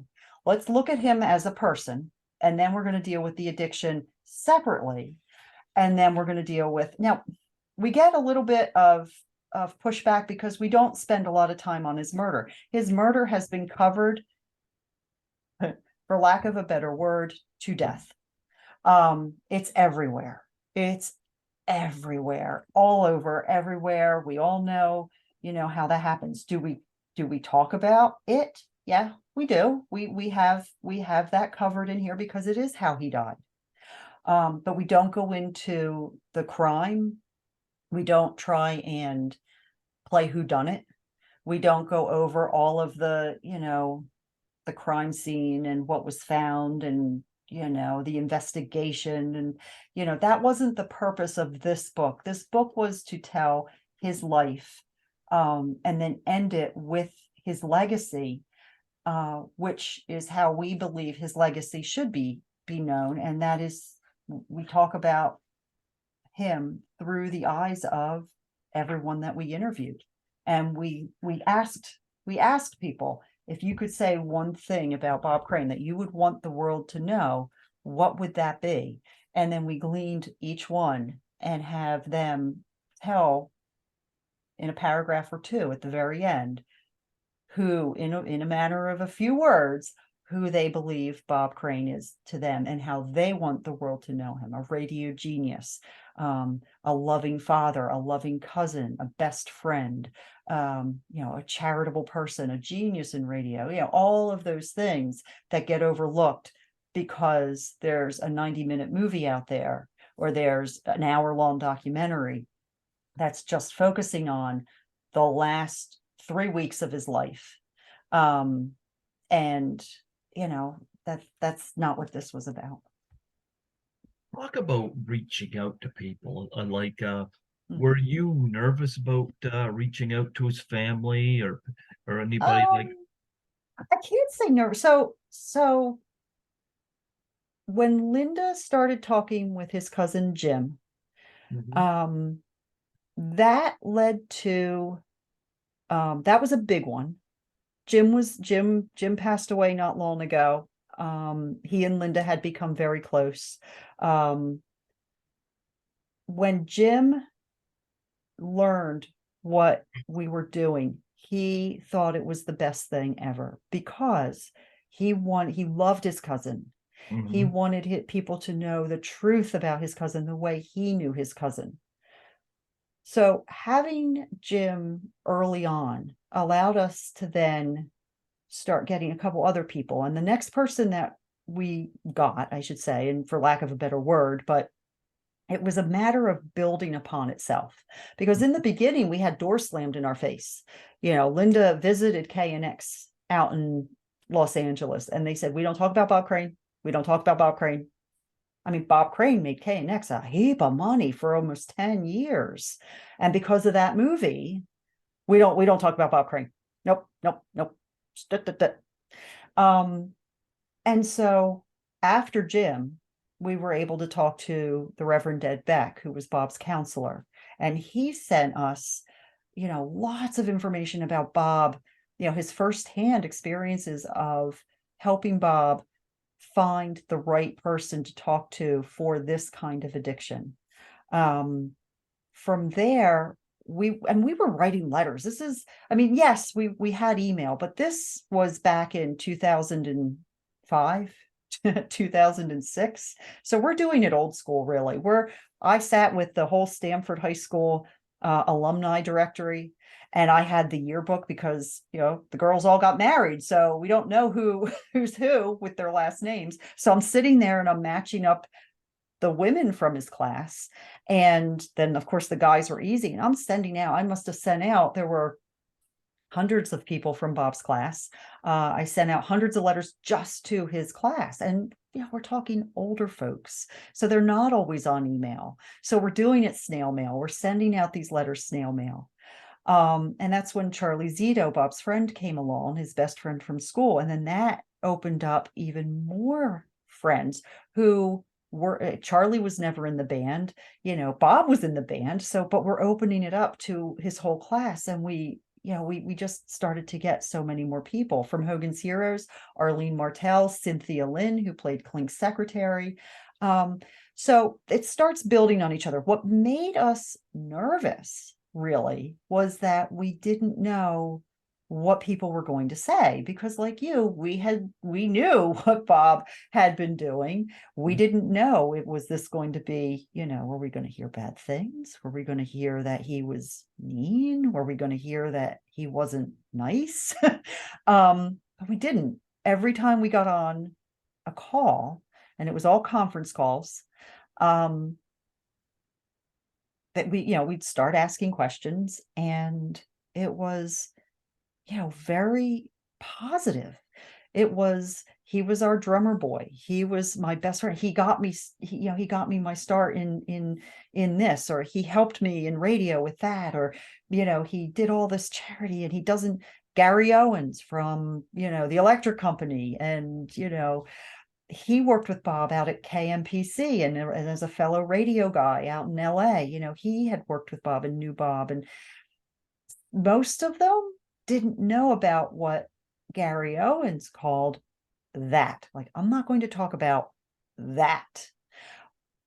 Let's look at him as a person, and then we're going to deal with the addiction separately. And then we're going to deal with, now we get a little bit of pushback because we don't spend a lot of time on his murder. His murder has been covered, for lack of a better word, to death. It's everywhere. It's everywhere, all over, everywhere. We all know, how that happens. Do we talk about it? Yeah, we do. We have that covered in here because it is how he died. But we don't go into the crime. We don't try and play whodunit. We don't go over all of the crime scene and what was found and, the investigation. And, that wasn't the purpose of this book. This book was to tell his life, and then end it with his legacy, which is how we believe his legacy should be known. And that is, we talk about him through the eyes of everyone that we interviewed. And we asked people, if you could say one thing about Bob Crane that you would want the world to know, what would that be? And then we gleaned each one and have them tell in a paragraph or two at the very end who, in a matter of a few words, who they believe Bob Crane is to them and how they want the world to know him. A radio genius, a loving father, a loving cousin, a best friend, a charitable person, a genius in radio, all of those things that get overlooked because there's a 90-minute movie out there, or there's an hour-long documentary that's just focusing on the last 3 weeks of his life. And that's not what this was about. Talk about reaching out to people. Were Mhm. you nervous about reaching out to his family or anybody like? Um, I can't say no. So when Linda started talking with his cousin Jim, Mhm, um, that led to that was a big one. Jim passed away not long ago. He and Linda had become very close. Um, when Jim learned what we were doing, he thought it was the best thing ever, because he loved his cousin. He mhm, wanted people to know the truth about his cousin the way he knew his cousin. So having Jim early on allowed us to then start getting a couple other people. And the next person that we got, I should say, and for lack of a better word, but it was a matter of building upon itself. Because in the beginning, we had doors slammed in our face. Linda visited KNX out in Los Angeles, and they said, "We don't talk about Bob Crane. We don't talk about Bob Crane." I mean, Bob Crane made KNX a heap of money for almost 10 years. And because of that movie, we don't talk about Bob Crane. Nope, nope, nope. Um, and so after Jim, we were able to talk to the Reverend Ed Beck, who was Bob's counselor. And he sent us, lots of information about Bob, his firsthand experiences of helping Bob find the right person to talk to for this kind of addiction. From there, we were writing letters. This is, I mean, yes, we had email, but this was back in 2005, 2006. So we're doing it old school, really. I sat with the whole Stanford High School alumni directory, and I had the yearbook, because the girls all got married, so we don't know who's who with their last names. So I'm sitting there and I'm matching up the women from his class. And then, of course, the guys were easy. And I'm sending out, I must have sent out, there were hundreds of people from Bob's class. I sent out hundreds of letters just to his class. And we're talking older folks. So they're not always on email. So we're doing it snail mail. We're sending out these letters snail mail. And that's when Charlie Zito, Bob's friend, came along, his best friend from school. And then that opened up even more friends who were, Charlie was never in the band, Bob was in the band. So, but we're opening it up to his whole class. And we just started to get so many more people from Hogan's Heroes, Arlene Martell, Cynthia Lynn, who played Clink's secretary. So it starts building on each other. What made us nervous really was that we didn't know what people were going to say, because like we knew what Bob had been doing. We didn't know it was this going to be, were we going to hear bad things? Were we going to hear that he was mean? Were we going to hear that he wasn't nice? But we didn't. Every time we got on a call, and it was all conference calls, um, that we'd start asking questions, and it was, very positive. He was our drummer boy. He was my best friend. He got me my start in this, or he helped me in radio with that, or, he did all this charity, and he doesn't, Gary Owens from, the electric company. And, he worked with Bob out at KMPC, and as a fellow radio guy out in LA, he had worked with Bob and knew Bob. And most of them didn't know about what Gary Owens called that. Like, I'm not going to talk about that.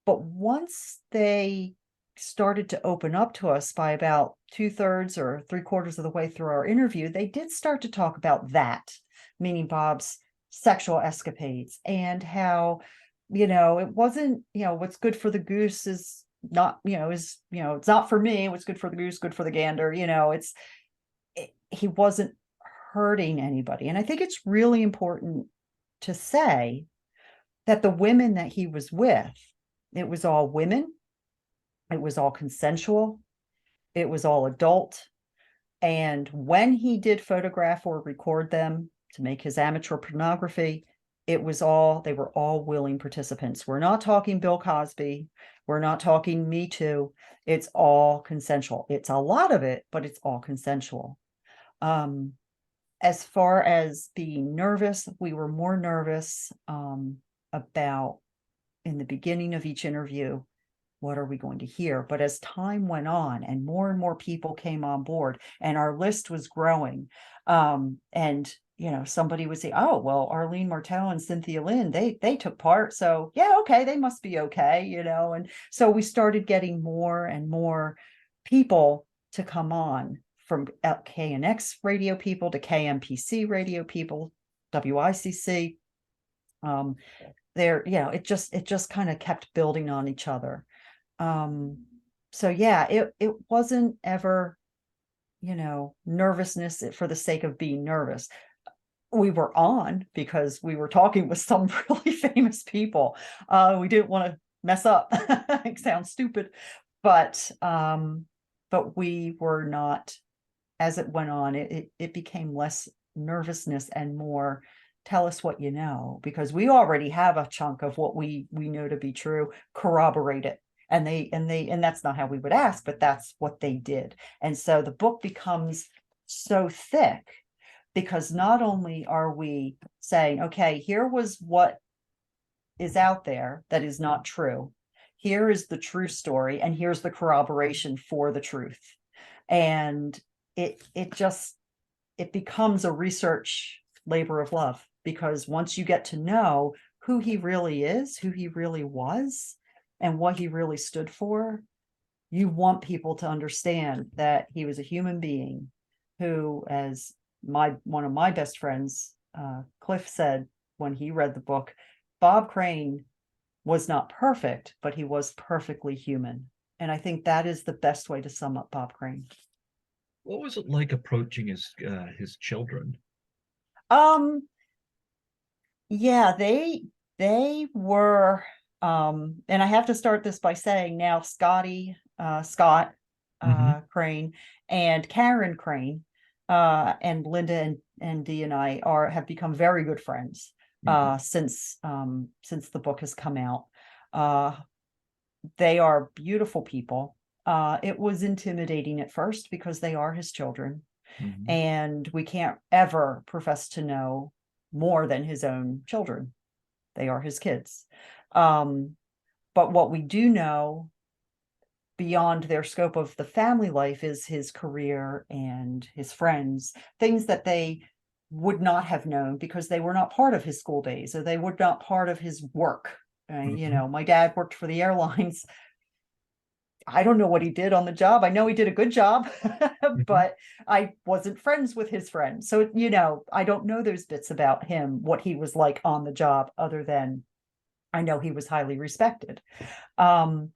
But once they started to open up to us by about 2/3 or 3/4 of the way through our interview, they did start to talk about that, meaning Bob's sexual escapades, and how, it wasn't, what's good for the goose is not, it's not for me. What's good for the goose, good for the gander. He wasn't hurting anybody. And I think it's really important to say that the women that he was with, it was all women, it was all consensual, it was all adult. And when he did photograph or record them to make his amateur pornography, they were all willing participants. We're not talking Bill Cosby. We're not talking Me Too. It's all consensual. It's a lot of it, but it's all consensual. As far as being nervous, we were more nervous about in the beginning of each interview, what are we going to hear? But as time went on and more people came on board and our list was growing, and somebody would say, oh, well, Arlene Martel and Cynthia Lynn, they took part. So yeah, okay, they must be okay, and so we started getting more and more people to come on, from KNX radio people to KMPC radio people, WICC. It just kind of kept building on each other. So yeah, it wasn't ever, nervousness for the sake of being nervous. We were on because we were talking with some really famous people. We didn't want to mess up. It sounds stupid, but we were not. As it went on, it became less nervousness and more, tell us what you know, because we already have a chunk of what we know to be true, corroborate it. And that's not how we would ask, but that's what they did. And so the book becomes so thick because not only are we saying, okay, here was what is out there that is not true, here is the true story, and here's the corroboration for the truth. And it becomes a research labor of love, because once you get to know who he really is, who he really was, and what he really stood for, you want people to understand that he was a human being who, as one of my best friends, Cliff, said when he read the book, Bob Crane was not perfect, but he was perfectly human. And I think that is the best way to sum up Bob Crane. What was it like approaching his children? Yeah, they were, and I have to start this by saying now Scott Mm-hmm. Crane and Karen Crane, and Linda and Dee and I have become very good friends Mm-hmm. since the book has come out. They are beautiful people. It was intimidating at first because they are his children, Mm-hmm. and we can't ever profess to know more than his own children. They are his kids. But what we do know beyond their scope of the family life is his career and his friends, things that they would not have known because they were not part of his school days, or they were not part of his work. Mm-hmm. My dad worked for the airlines. I don't know what he did on the job. I know he did a good job, Mm-hmm. but I wasn't friends with his friends. So, I don't know those bits about him, what he was like on the job, other than I know he was highly respected. Um,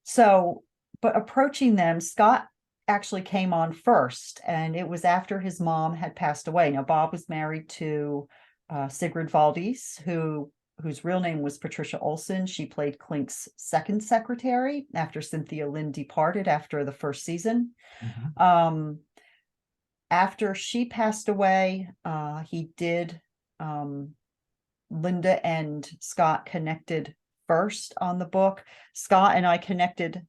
so, but approaching them, Scott actually came on first, and it was after his mom had passed away. Now, Bob was married to Sigrid Valdis, whose real name was Patricia Olson. She played Klink's second secretary after Cynthia Lynn departed after the first season. Mm-hmm. Um, After she passed away, he did, Linda and Scott connected first on the book. Scott and I connected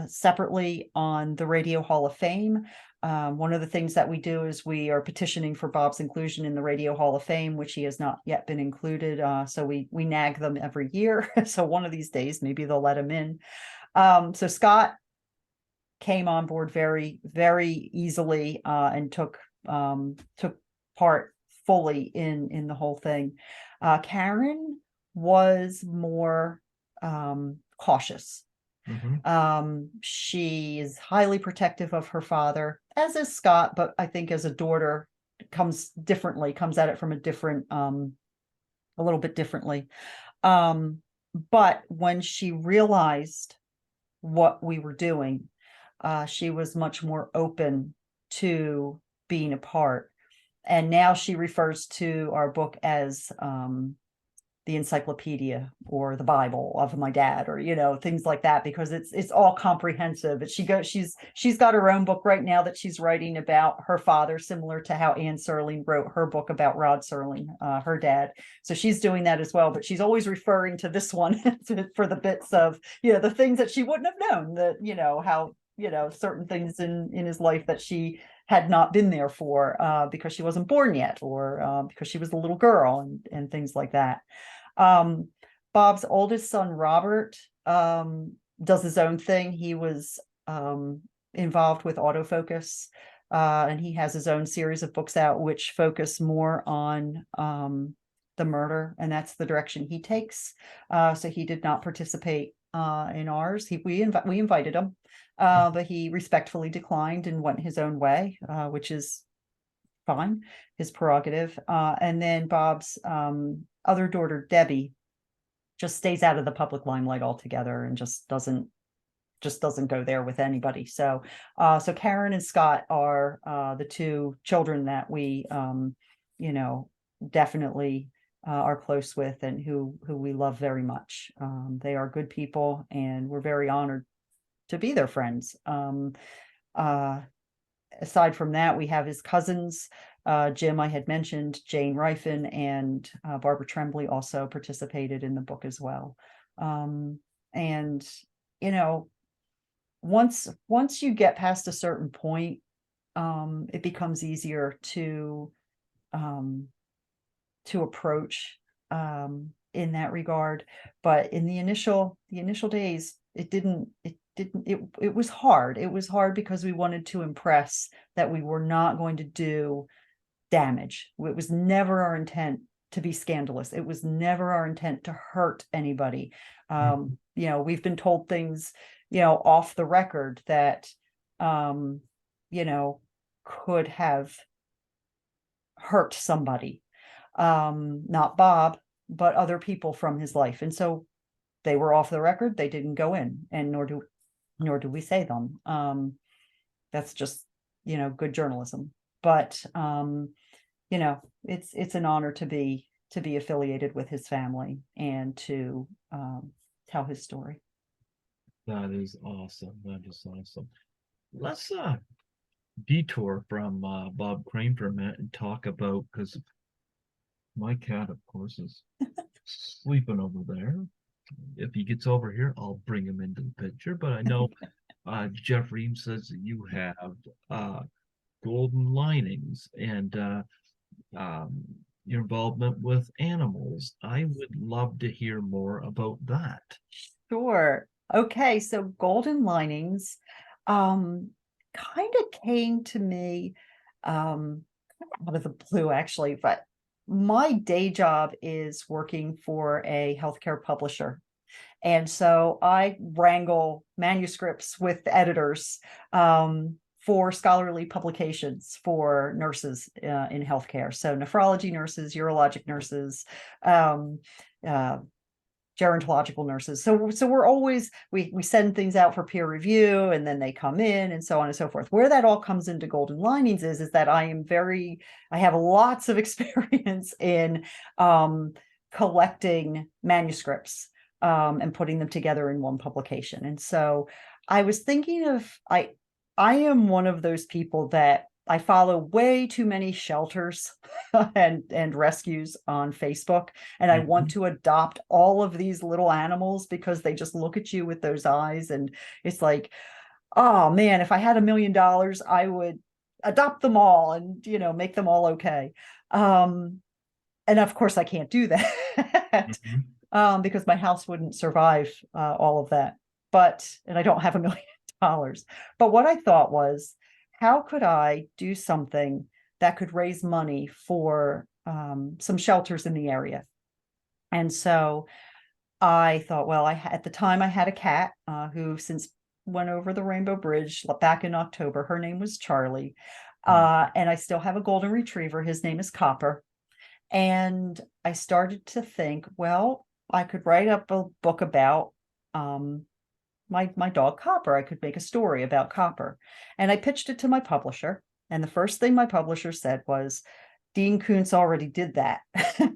separately on the Radio Hall of Fame. One of the things that we do is we are petitioning for Bob's inclusion in the Radio Hall of Fame, which he has not yet been included. So we nag them every year. So one of these days, maybe they'll let him in. So Scott came on board very, very easily, and took part fully in the whole thing. Karen was more cautious. Mm-hmm. She is highly protective of her father, as is Scott, but I think as a daughter comes at it from a little bit differently. But when she realized what we were doing, she was much more open to being a part. And now she refers to our book as the encyclopedia or the Bible of my dad, or things like that, because it's all comprehensive. She's got her own book right now that she's writing about her father, similar to how Anne Serling wrote her book about Rod Serling, her dad. So she's doing that as well, but she's always referring to this one for the bits of the things that she wouldn't have known, that how certain things in his life that she had not been there for, because she wasn't born yet, or because she was a little girl, and things like that. Bob's oldest son, Robert, does his own thing. He was involved with autofocus, and he has his own series of books out which focus more on the murder, and that's the direction he takes. So he did not participate in ours. We invited him, but he respectfully declined and went his own way, which is fine, his prerogative. And then Bob's other daughter, Debbie, just stays out of the public limelight altogether, and just doesn't go there with anybody. So Karen and Scott are the two children that we definitely are close with, and who we love very much. They are good people, and we're very honored to be their friends. Aside from that, we have his cousins, Jim, I had mentioned, Jane Rifen, and Barbara Tremblay also participated in the book as well. And once you get past a certain point, it becomes easier to approach in that regard. But in the initial days, it was hard. It was hard because we wanted to impress that we were not going to do damage. It was never our intent to be scandalous. It was never our intent to hurt anybody. We've been told things, off the record that, could have hurt somebody. Not Bob, but other people from his life. And so they were off the record. They didn't go in, and nor do we say them. That's just, good journalism. But, it's an honor to be affiliated with his family, and to tell his story. That is awesome. That is awesome. Let's detour from Bob Crane for a minute and talk about, because my cat, of course, is sleeping over there. If he gets over here, I'll bring him into the picture. But I know Jeff Ream says that you have golden linings, and your involvement with animals. I would love to hear more about that. Sure. Okay, so golden linings kind of came to me out of the blue, actually. But my day job is working for a healthcare publisher. And so I wrangle manuscripts with editors for scholarly publications for nurses in healthcare. So nephrology nurses, urologic nurses, gerontological nurses. So we're always, we send things out for peer review, and then they come in, and so on and so forth. Where that all comes into golden linings is that I have lots of experience in collecting manuscripts and putting them together in one publication. And so I was thinking of, I am one of those people that I follow way too many shelters and rescues on Facebook. And I want to adopt all of these little animals because they just look at you with those eyes. And it's like, oh man, if I had $1 million, I would adopt them all and, make them all okay. And of course I can't do that because my house wouldn't survive all of that. And I don't have $1 million. But what I thought was, how could I do something that could raise money for some shelters in the area? And so I thought, well, at the time I had a cat who since went over the Rainbow Bridge back in October. Her name was Charlie. And I still have a golden retriever. His name is Copper. And I started to think, well, I could write up a book about my dog Copper. I could make a story about Copper. And I pitched it to my publisher. And the first thing my publisher said was, Dean Koontz already did that.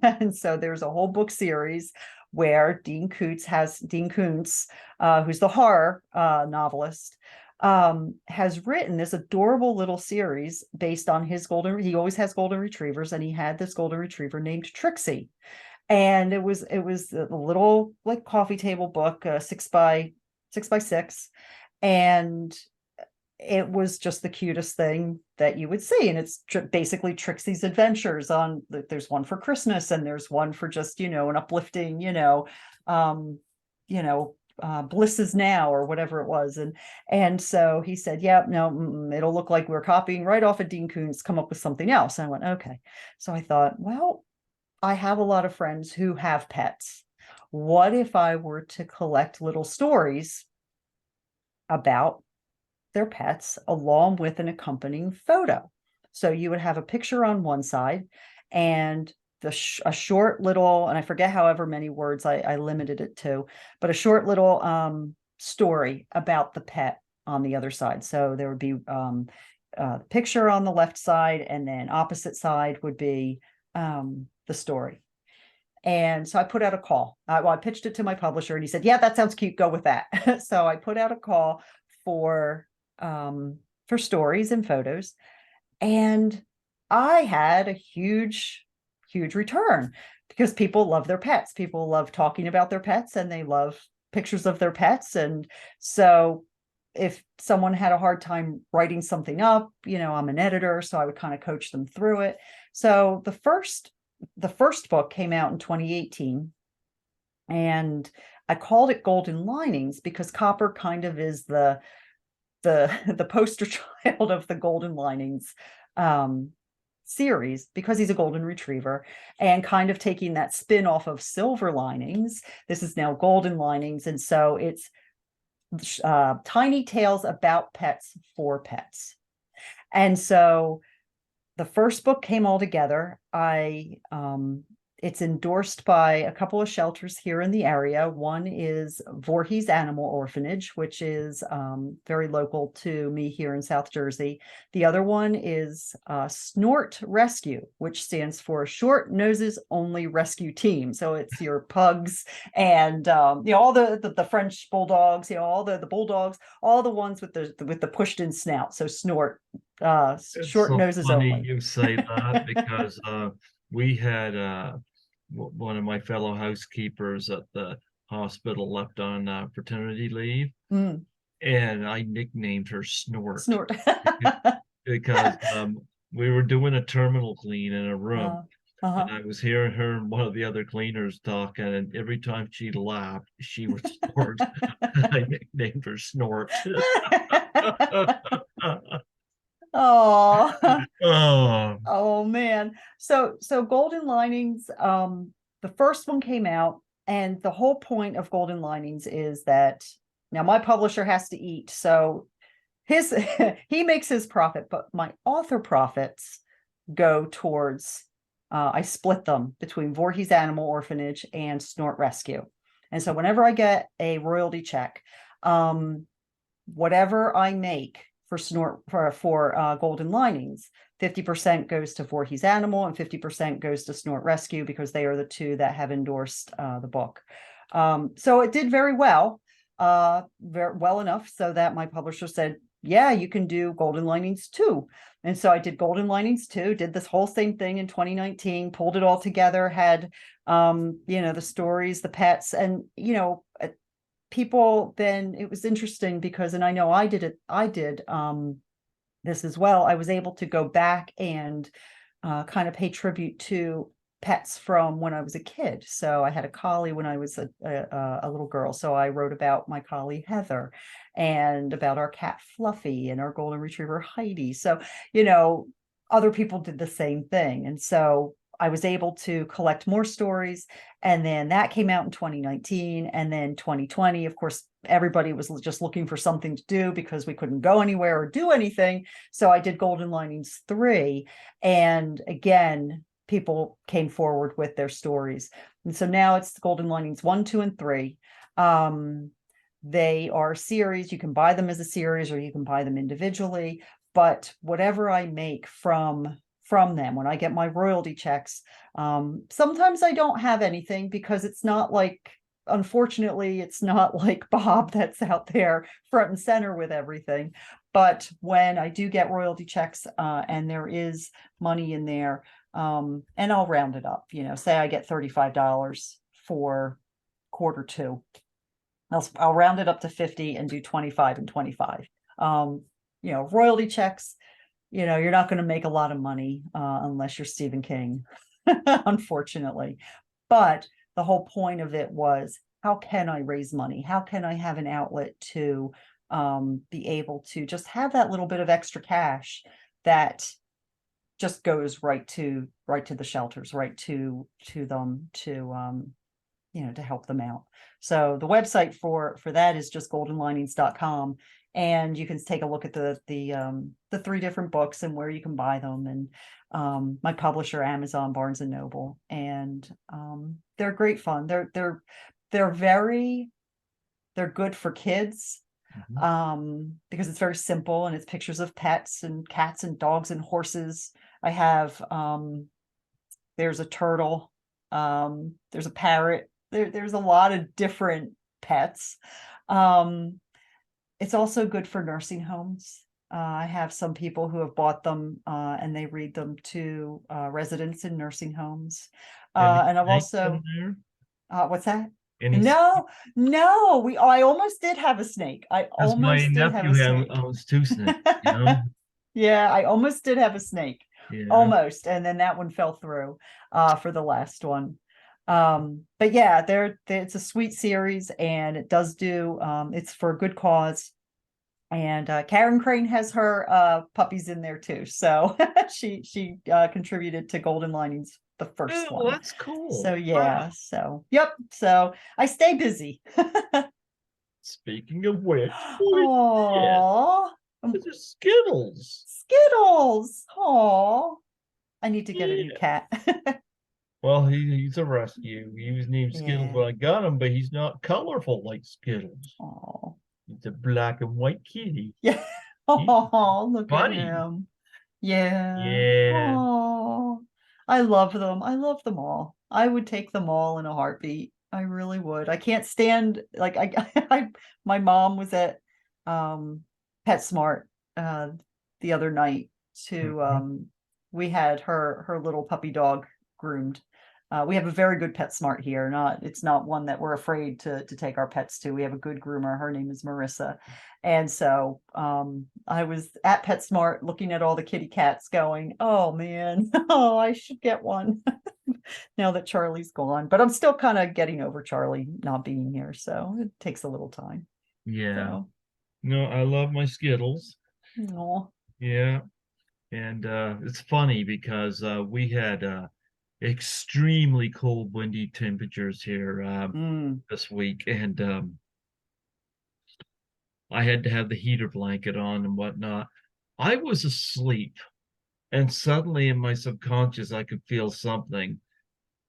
And so there's a whole book series where Dean Koontz, who's the horror novelist, has written this adorable little series based on he always has golden retrievers, and he had this golden retriever named Trixie. And it was a little like coffee table book, 6 by 6, and it was just the cutest thing that you would see. And it's basically Trixie's adventures on, there's one for Christmas, and there's one for just, an uplifting, bliss is now, or whatever it was. And so he said, yeah, no, it'll look like we're copying right off of Dean Koontz, come up with something else. And I went, okay. So I thought, well, I have a lot of friends who have pets. What if I were to collect little stories about their pets along with an accompanying photo? So you would have a picture on one side and a short little, and I forget however many words I limited it to, but a short little story about the pet on the other side. So there would be picture on the left side, and then opposite side would be the story. And so I put out a call. I pitched it to my publisher, and he said, yeah, that sounds cute, go with that. So I put out a call for stories and photos, and I had a huge return, because people love their pets. People love talking about their pets, and they love pictures of their pets. And so if someone had a hard time writing something up, I'm an editor, so I would kind of coach them through it. So the first book came out in 2018, and I called it Golden Linings because Copper kind of is the poster child of the Golden Linings series, because he's a golden retriever, and kind of taking that spin off of Silver Linings. This is now Golden Linings. And so it's tiny tales about pets for pets. And so the first book came all together. It's endorsed by a couple of shelters here in the area. One is Voorhees Animal Orphanage, which is very local to me here in South Jersey. The other one is Snort Rescue, which stands for Short Noses Only Rescue Team. So it's your pugs and all the French bulldogs, all the bulldogs, all the ones with the pushed in snout. So Snort, short so noses funny only. you say that because we had one of my fellow housekeepers at the hospital left on paternity leave, Mm. and I nicknamed her Snort Snort. because we were doing a terminal clean in a room, Uh-huh. and I was hearing her and one of the other cleaners talking, and every time she laughed, she would snort. I nicknamed her Snort. Oh, Oh, oh man. So Golden Linings, the first one came out, and the whole point of Golden Linings is that now my publisher has to eat. So his he makes his profit, but my author profits go towards I split them between Voorhees Animal Orphanage and Snort Rescue. And so whenever I get a royalty check, whatever I make for Golden Linings, 50% goes to Voorhees Animal and 50% goes to Snort Rescue, because they are the two that have endorsed the book. So it did very well, very well enough so that my publisher said, yeah, you can do Golden Linings too. And so I did Golden Linings too, did this whole same thing in 2019, pulled it all together, had the stories, the pets, and people. Then it was interesting because, and I know I did this as well. I was able to go back and kind of pay tribute to pets from when I was a kid. So I had a collie when I was a little girl. So I wrote about my collie Heather, and about our cat Fluffy, and our golden retriever Heidi. So, other people did the same thing. And so I was able to collect more stories. And then that came out in 2019. And then 2020, of course, everybody was just looking for something to do because we couldn't go anywhere or do anything. So I did Golden Linings 3. And again, people came forward with their stories. And so now it's Golden Linings 1, 2, and 3. They are series. You can buy them as a series, or you can buy them individually. But whatever I make from from them when I get my royalty checks. Sometimes I don't have anything because it's not like, unfortunately, it's not like Bob that's out there front and center with everything. But when I do get royalty checks, and there is money in there, and I'll round it up, say I get $35 for quarter 2. I'll round it up to 50 and do 25 and 25. Royalty checks, you're not going to make a lot of money unless you're Stephen King, unfortunately. But the whole point of it was, how can I raise money? How can I have an outlet to be able to just have that little bit of extra cash that just goes right to the shelters, right to them, to help them out. So the website for that is just goldenlinings.com, and you can take a look at the 3 different books and where you can buy them, and my publisher, Amazon, Barnes and Noble, and they're great fun. They're good for kids, because it's very simple and it's pictures of pets and cats and dogs and horses. I have there's a turtle, there's a parrot, there's a lot of different pets. It's also good for nursing homes. I have some people who have bought them, and they read them to residents in nursing homes. And I've also, what's that? Any No, I almost did have a snake. I Because my almost did have a nephew snake. owns 2 snakes. Yeah, I almost did have a snake. Yeah. Almost. And then that one fell through for the last one. But yeah, it's a sweet series, and it does do, it's for a good cause. And Karen Crane has her puppies in there too. So she contributed to Golden Linings, the first one. That's cool. So yeah, yep. So I stay busy. Speaking of which, Oh, those are Skittles. Skittles. Oh, I need to get a new cat. Well, he's a rescue. He was named Skittles when I got him, but he's not colorful like Skittles. Oh, He's a black and white kitty. yeah. Oh, look funny. at him. Yeah. Yeah. Oh, I love them. I love them all. I would take them all in a heartbeat. I really would. I can't stand, like, my mom was at PetSmart the other night to we had her little puppy dog groomed. We have a very good PetSmart here. It's not one that we're afraid to take our pets to. We have a good groomer. Her name is Marissa. And so I was at PetSmart looking at all the kitty cats going, oh man, oh, I should get one now that Charlie's gone. But I'm still kind of getting over Charlie not being here. So it takes a little time. Yeah. So. No, I love my Skittles. Aw. Yeah. And it's funny because we had extremely cold, windy temperatures here this week, and I had to have the heater blanket on and whatnot. I was asleep, and suddenly in my subconscious, I could feel something.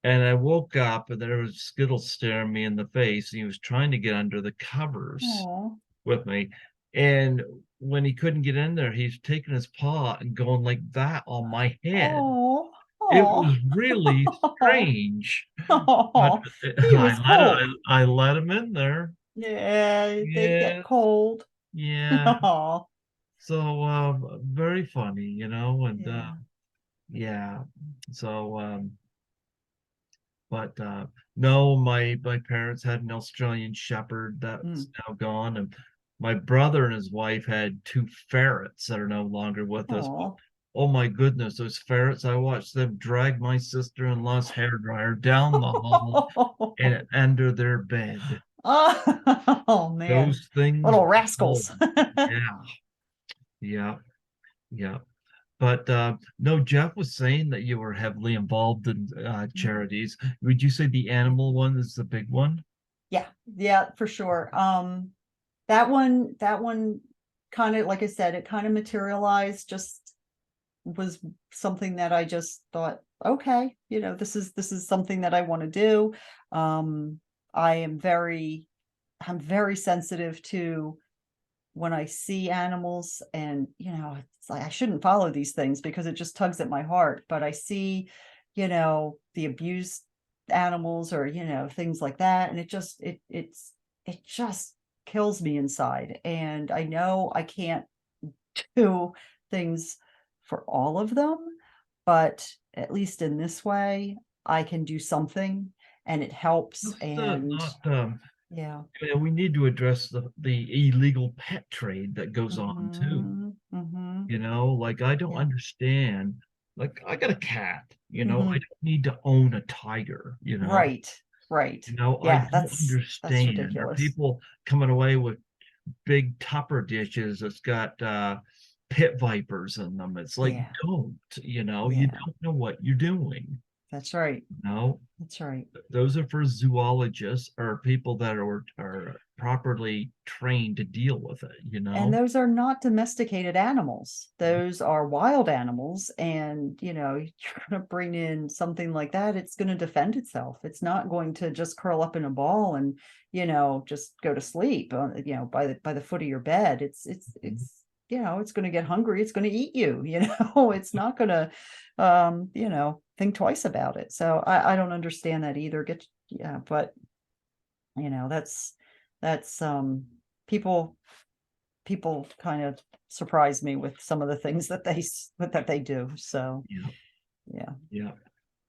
And I woke up, and there was Skittles staring me in the face, and he was trying to get under the covers Aw. with me. And when he couldn't get in there, he's taking his paw and going like that on my head. Oh. It was really strange. But He was cold. I let him in there. Yeah, they get Yeah, cold. yeah. Oh, So very funny, and yeah. yeah. So but no, my parents had an Australian Shepherd that's now gone, and my brother and his wife had 2 ferrets that are no longer with us. But, Oh. oh my goodness, those ferrets! I watched them drag my sister-in-law's hairdryer down the hall and under their bed. Oh man, Those things, little oh, rascals. yeah, yeah, yeah. But no, Jeff was saying that you were heavily involved in charities. Would you say the animal one is the big one? Yeah, for sure. That one kind of, like I said, it kind of materialized, just was something that I just thought, okay, this is something that I want to do. I am I'm very sensitive to when I see animals, and it's like I shouldn't follow these things because it just tugs at my heart, but I see, the abused animals, or things like that, and it just kills me inside. And I know I can't do things for all of them, but at least in this way I can do something, and it helps. Just And not yeah. we need to address the illegal pet trade that goes on too. Hmm. Hmm. Like I don't Yeah. understand. Like I got a cat, I Hmm. don't need to own a tiger, Right. Right. I Yeah, don't that's understand. Are ridiculous. people coming away with big Tupper dishes that's got pit vipers in them? It's like, Yeah. don't, you Yeah, don't know what you're doing. that's right. No, That's right. those are for zoologists or people that are properly trained to deal with it. And those are not domesticated animals. Those are wild animals. And, you're going to bring in something like that, it's going to defend itself. It's not going to just curl up in a ball and, just go to sleep, by the foot of your bed. It's going to get hungry. It's going to eat you, it's not going to, think twice about it. So I don't understand that either. Yeah, but, that's people kind of surprise me with some of the things that they do. So Yeah, yeah. yeah.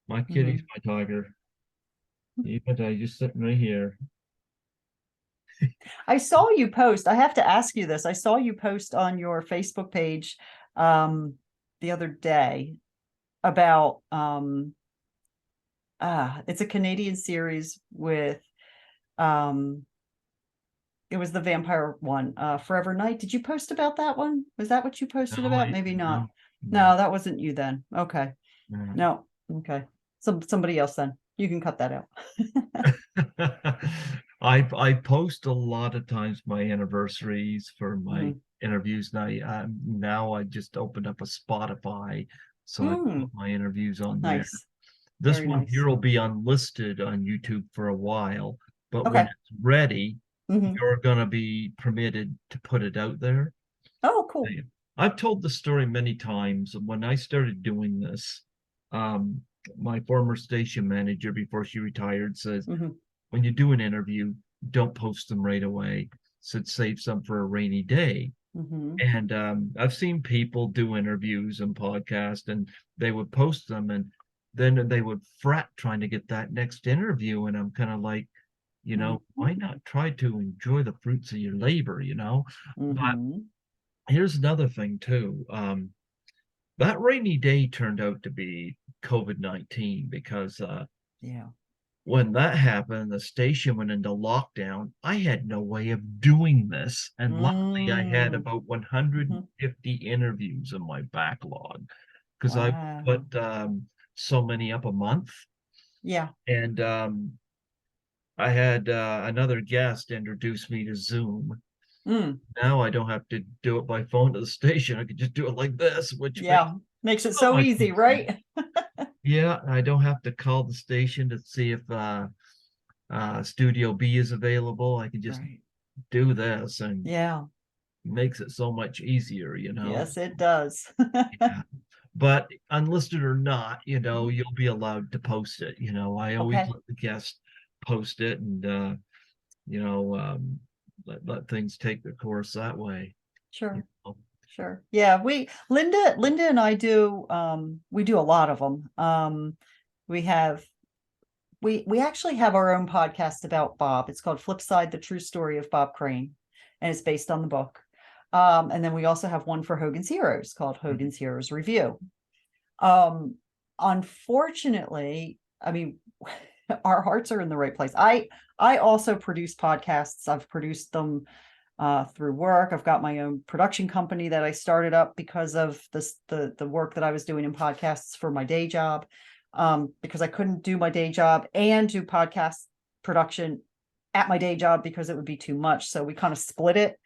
My kitty's Mhm. my tiger. Even I just sitting right here. I saw you post. I have to ask you this. I saw you post on your Facebook page the other day about it's a Canadian series with um it was the vampire one, Forever Night. Did you post about that one? Was that what you posted No, about? Maybe not. no, no, No, that wasn't you then. Okay. no. No. Okay. Somebody else then. You can cut that out. I post a lot of times my anniversaries for my Mhm. interviews. Now I just opened up a Spotify, so I put Mm, my interviews on there. nice. This Very one nice. here will be unlisted on YouTube for a while, but when Okay. it's ready, Hmm. you're gonna be permitted to put it out there. Oh, cool. I've told the story many times. When I started doing this, um, my former station manager before she retired says, Hmm. when you do an interview, don't post them right away. Said save some for a rainy day. Hmm. And I've seen people do interviews and podcasts, and they would post them, and then they would fret trying to get that next interview. And I'm kind of like, Hmm. why not try to enjoy the fruits of your labor? But Hmm. here's another thing too. That rainy day turned out to be COVID-19 because Yeah. when that happened, the station went into lockdown. I had no way of doing this. And luckily, I had Mm. about Hmm. 150 interviews in my backlog because I Wow. put so many up a month. Yeah. And I had another guest introduce me to Zoom. Mm. Now I don't have to do it by phone to the station. I could just do it like this, which makes Yeah. Makes it so so much easy, easier. right? Yeah, I don't have to call the station to see if Studio B is available. I can just Right. do this and Yeah. makes it so much easier. Yes, it does. Yeah. But unlisted or not, Mhm. you'll be allowed to post it. I always Okay. let the guest post it and you know, um, let things take their course that way. You Sure. know? Sure. Yeah, Linda and I do we do a lot of them. We have we actually have our own podcast about Bob. It's called Flipside: The True Story of Bob Crane, and it's based on the book. And then we also have one for Hogan's Heroes called Hogan's Heroes Review. Um, Unfortunately, I mean, our hearts are in the right place. I also produce podcasts. I've produced them through work. I've got my own production company that I started up because of the work that I was doing in podcasts for my day job. Because I couldn't do my day job and do podcast production at my day job because it would be too much. So we kind of split it.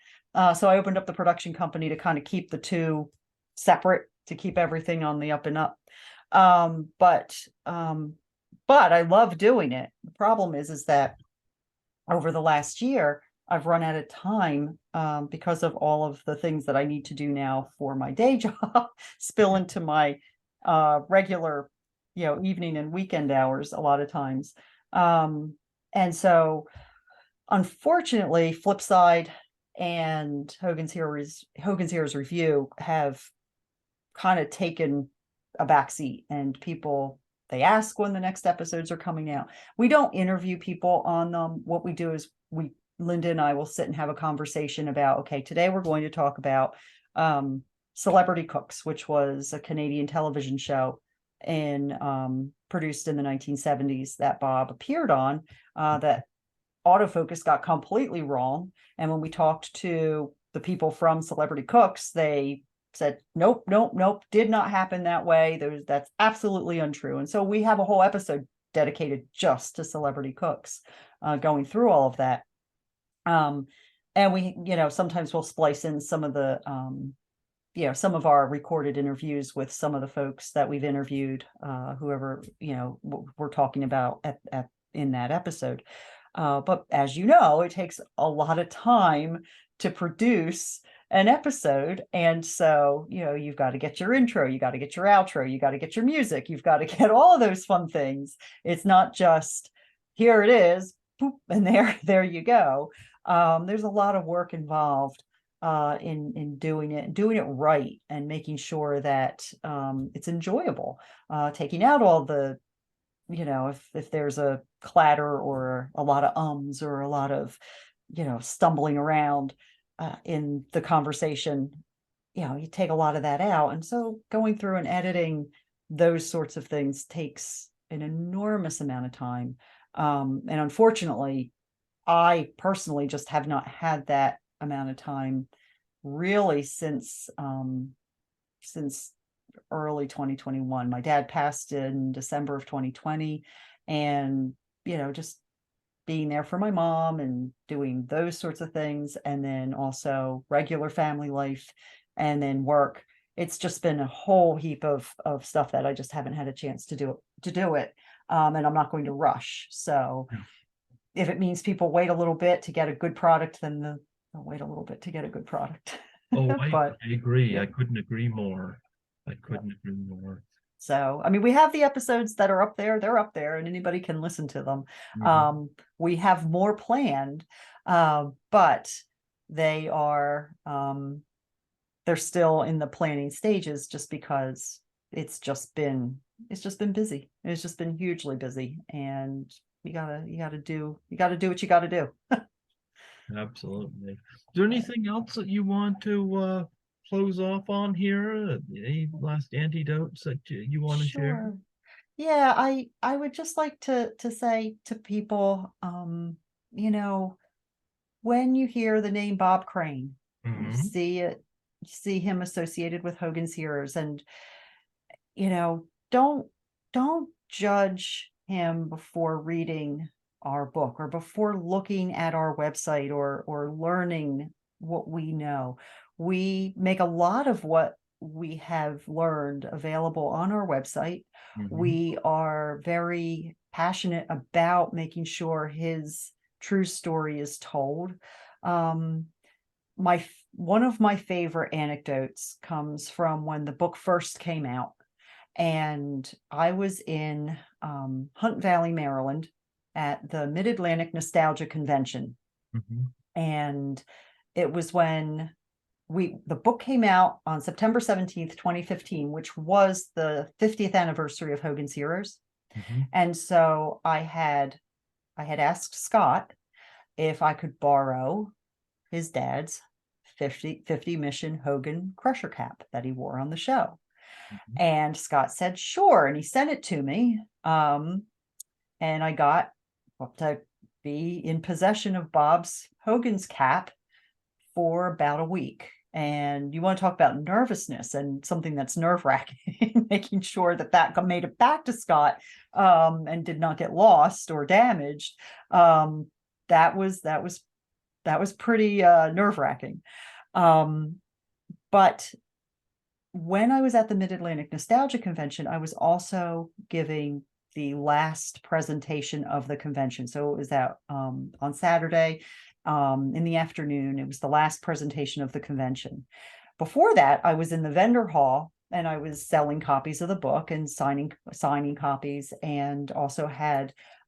So I opened up the production company to kind of keep the two separate, to keep everything on the up and up. Um, but but I love doing it. The problem is that over the last year, I've run out of time because of all of the things that I need to do now for my day job spill into my regular, evening and weekend hours a lot of times. And so unfortunately, Flipside and Hogan's Heroes Review have kind of taken a backseat, and people, they ask when the next episodes are coming out. We don't interview people on them. What we do is Linda and I will sit and have a conversation about, okay, today we're going to talk about Celebrity Cooks, which was a Canadian television show produced in the 1970s that Bob appeared on, that autofocus got completely wrong. And when we talked to the people from Celebrity Cooks, they said, nope, nope, nope, did not happen that way. That's absolutely untrue. And so we have a whole episode dedicated just to Celebrity Cooks, going through all of that. And we, sometimes we'll splice in some of the, some of our recorded interviews with some of the folks that we've interviewed, whoever, we're talking about in that episode. But as you know, it takes a lot of time to produce an episode. And so, you've got to get your intro, you got to get your outro, you got to get your music, you've got to get all of those fun things. It's not just, here it is, boop, and there you go. There's a lot of work involved in doing it right, and making sure that it's enjoyable, taking out all the, if there's a clatter or a lot of ums or a lot of, stumbling around in the conversation, you take a lot of that out. And so going through and editing those sorts of things takes an enormous amount of time. And unfortunately, I personally just have not had that amount of time really since early 2021. My dad passed in December of 2020, and just being there for my mom and doing those sorts of things, and then also regular family life, and then work. It's just been a whole heap of stuff that I just haven't had a chance to do it. And I'm not going to rush. So if it means people wait a little bit to get a good product, then they'll wait a little bit to get a good product. Oh, But I agree. yeah. I couldn't agree more. I couldn't agree more. So, I mean, we have the episodes that are up there, they're up there, and anybody can listen to them. Mhm. We have more planned, but they are, they're still in the planning stages, just because it's just been busy. It's just been hugely busy, and you gotta do what you gotta do. Absolutely. Is there anything else that you want to close off on here? Any last antidotes that you want to share? Sure. Yeah, I would just like to say to people, you know, when you hear the name Bob Crane, you Hmm. see it, you see him associated with Hogan's Heroes, and don't judge him before reading our book, or before looking at our website, or learning what we know. We make a lot of what we have learned available on our website. Hmm. We are very passionate about making sure his true story is told. Um, one of my favorite anecdotes comes from when the book first came out, and I was in Hunt Valley, Maryland, at the Mid-Atlantic Nostalgia Convention. Hmm. And it was when the book came out on September 17th, 2015, which was the 50th anniversary of Hogan's Heroes. Hmm. And so I had asked Scott if I could borrow his dad's 50 mission Hogan Crusher cap that he wore on the show. And Scott said, sure. And he sent it to me. And I got to be in possession of Bob's Hogan's cap for about a week. And you want to talk about nervousness and something that's nerve wracking, making sure that made it back to Scott, and did not get lost or damaged. That was pretty nerve wracking. But when I was at the Mid-Atlantic Nostalgia Convention, I was also giving the last presentation of the convention. So it was out on Saturday. in the afternoon. It was the last presentation of the convention. Before that, I was in the vendor hall and I was selling copies of the book and signing copies, and also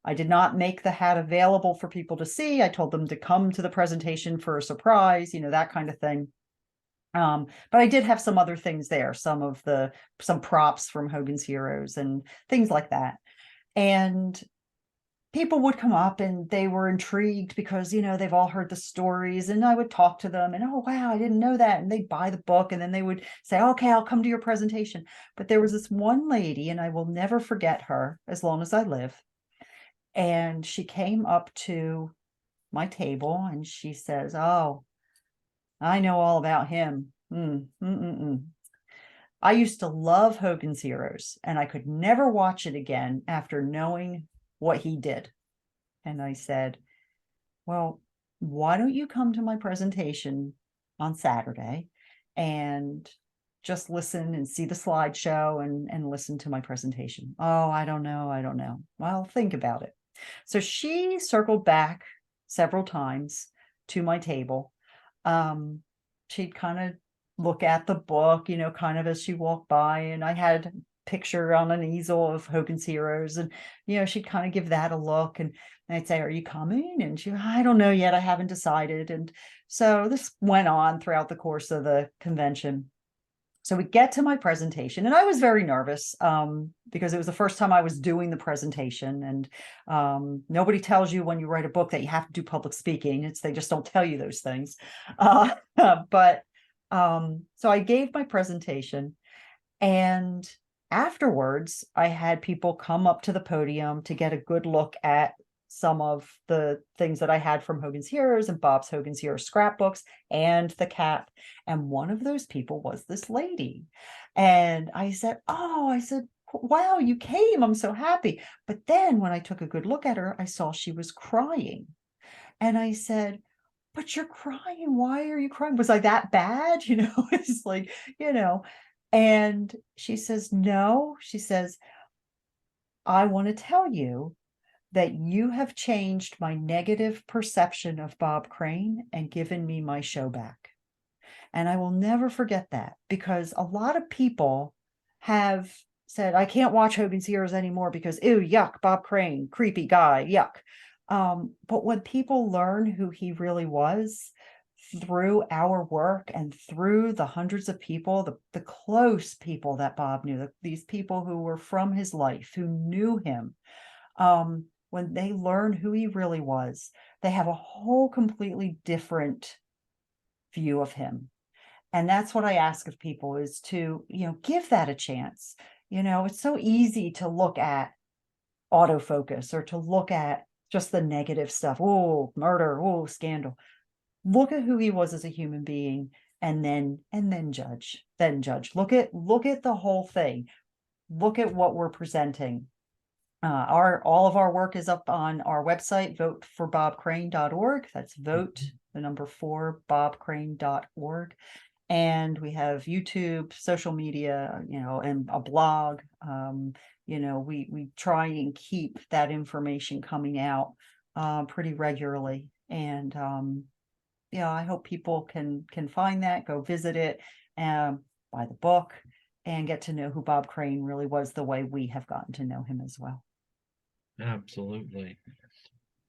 I did not make the hat available for people to see. I told them to come to the presentation for a surprise, that kind of thing. But I did have some other things there, some props from Hogan's Heroes and things like that. And people would come up and they were intrigued because, they've all heard the stories, and I would talk to them and, oh, wow, I didn't know that. And they'd buy the book and then they would say, okay, I'll come to your presentation. But there was this one lady, and I will never forget her as long as I live. And she came up to my table and she says, oh, I know all about him. I used to love Hogan's Heroes, and I could never watch it again after knowing what he did. And I said, well, why don't you come to my presentation on Saturday and just listen and see the slideshow and listen to my presentation? Oh, I don't know. Well, think about it. So she circled back several times to my table. She'd kind of look at the book, kind of as she walked by, and I had a picture on an easel of Hogan's Heroes, and she'd kind of give that a look, and I'd say, are you coming? And she, I don't know yet, I haven't decided. And so this went on throughout the course of the convention. So we get to my presentation, and I was very nervous because it was the first time I was doing the presentation. And nobody tells you when you write a book that you have to do public speaking. They just don't tell you those things. But so I gave my presentation, and afterwards I had people come up to the podium to get a good look at some of the things that I had from Hogan's Heroes and Bob's Hogan's Heroes scrapbooks and the cap. And one of those people was this lady. And I said, wow, you came. I'm so happy. But then when I took a good look at her, I saw she was crying. And I said, but you're crying. Why are you crying? Was I that bad? It's like, and she says, no. She says, I want to tell you that you have changed my negative perception of Bob Crane and given me my show back. And I will never forget that, because a lot of people have said, I can't watch Hogan's Heroes anymore because, ew, yuck, Bob Crane, creepy guy, yuck. But when people learn who he really was through our work and through the hundreds of people, the close people that Bob knew, these people who were from his life, who knew him, when they learn who he really was, they have a whole completely different view of him. And that's what I ask of people, is to, give that a chance. It's so easy to look at autofocus or to look at just the negative stuff. Oh, murder, oh, scandal. Look at who he was as a human being, and then judge. Look at the whole thing. Look at what we're presenting. All of our work is up on our website, voteforbobcrane.org. That's vote, the number 4, bobcrane.org. And we have YouTube, social media, and a blog. We try and keep that information coming out pretty regularly. And I hope people can find that, go visit it, buy the book, and get to know who Bob Crane really was, the way we have gotten to know him as well. Absolutely.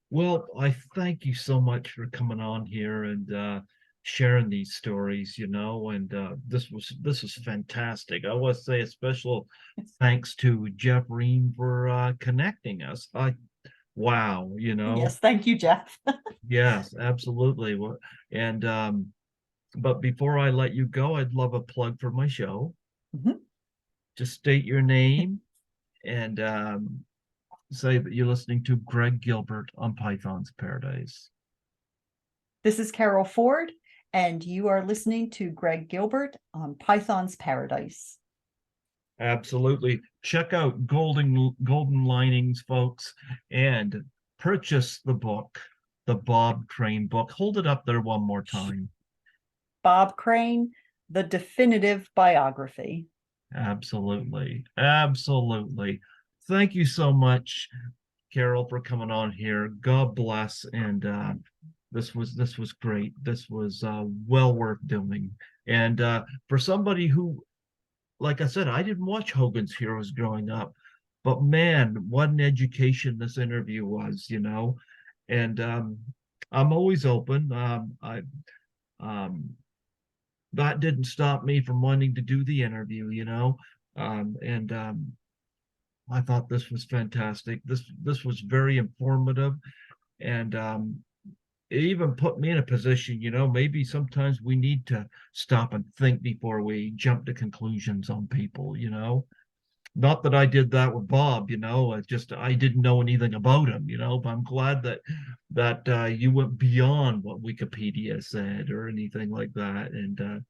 Well, I thank you so much for coming on here and sharing these stories, and this was fantastic. I want to say a special thanks to Jeff Ream for connecting us. Wow, Yes, thank you, Jeff. Yes, absolutely. And but before I let you go, I'd love a plug for my show. Just state your name and say that you're listening to Greg Gilbert on Python's Paradise. This is Carol Ford, and you are listening to Greg Gilbert on Python's Paradise. Absolutely. Check out Golden Linings, folks, and purchase the book, the Bob Crane book. Hold it up there one more time. Bob Crane, the definitive biography. Absolutely. Thank you so much, Carol, for coming on here. God bless, and this was great. This was well worth doing. And for somebody who, like I said, I didn't watch Hogan's Heroes growing up, but man, what an education this interview was. And I'm always open. I um, that didn't stop me from wanting to do the interview. And I thought this was fantastic. This was very informative, and it even put me in a position, maybe sometimes we need to stop and think before we jump to conclusions on people. Not that I did that with Bob. I didn't know anything about him. But I'm glad that you went beyond what Wikipedia said or anything like that. And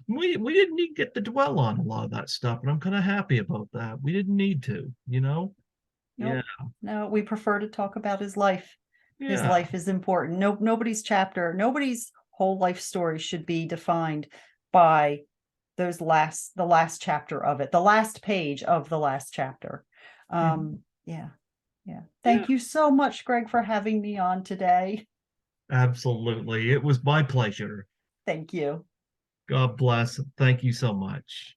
we didn't even get to dwell on a lot of that stuff, and I'm kind of happy about that. We didn't need to. Yeah, Nope. No, we prefer to talk about his life. His yeah. life is important. Nobody's whole life story should be defined by the last chapter of it, the last page of the last chapter. Mhm. Yeah, yeah. Yeah, Thank you so much, Greg, for having me on today. absolutely. It was my pleasure. Thank you. God bless. Thank you so much.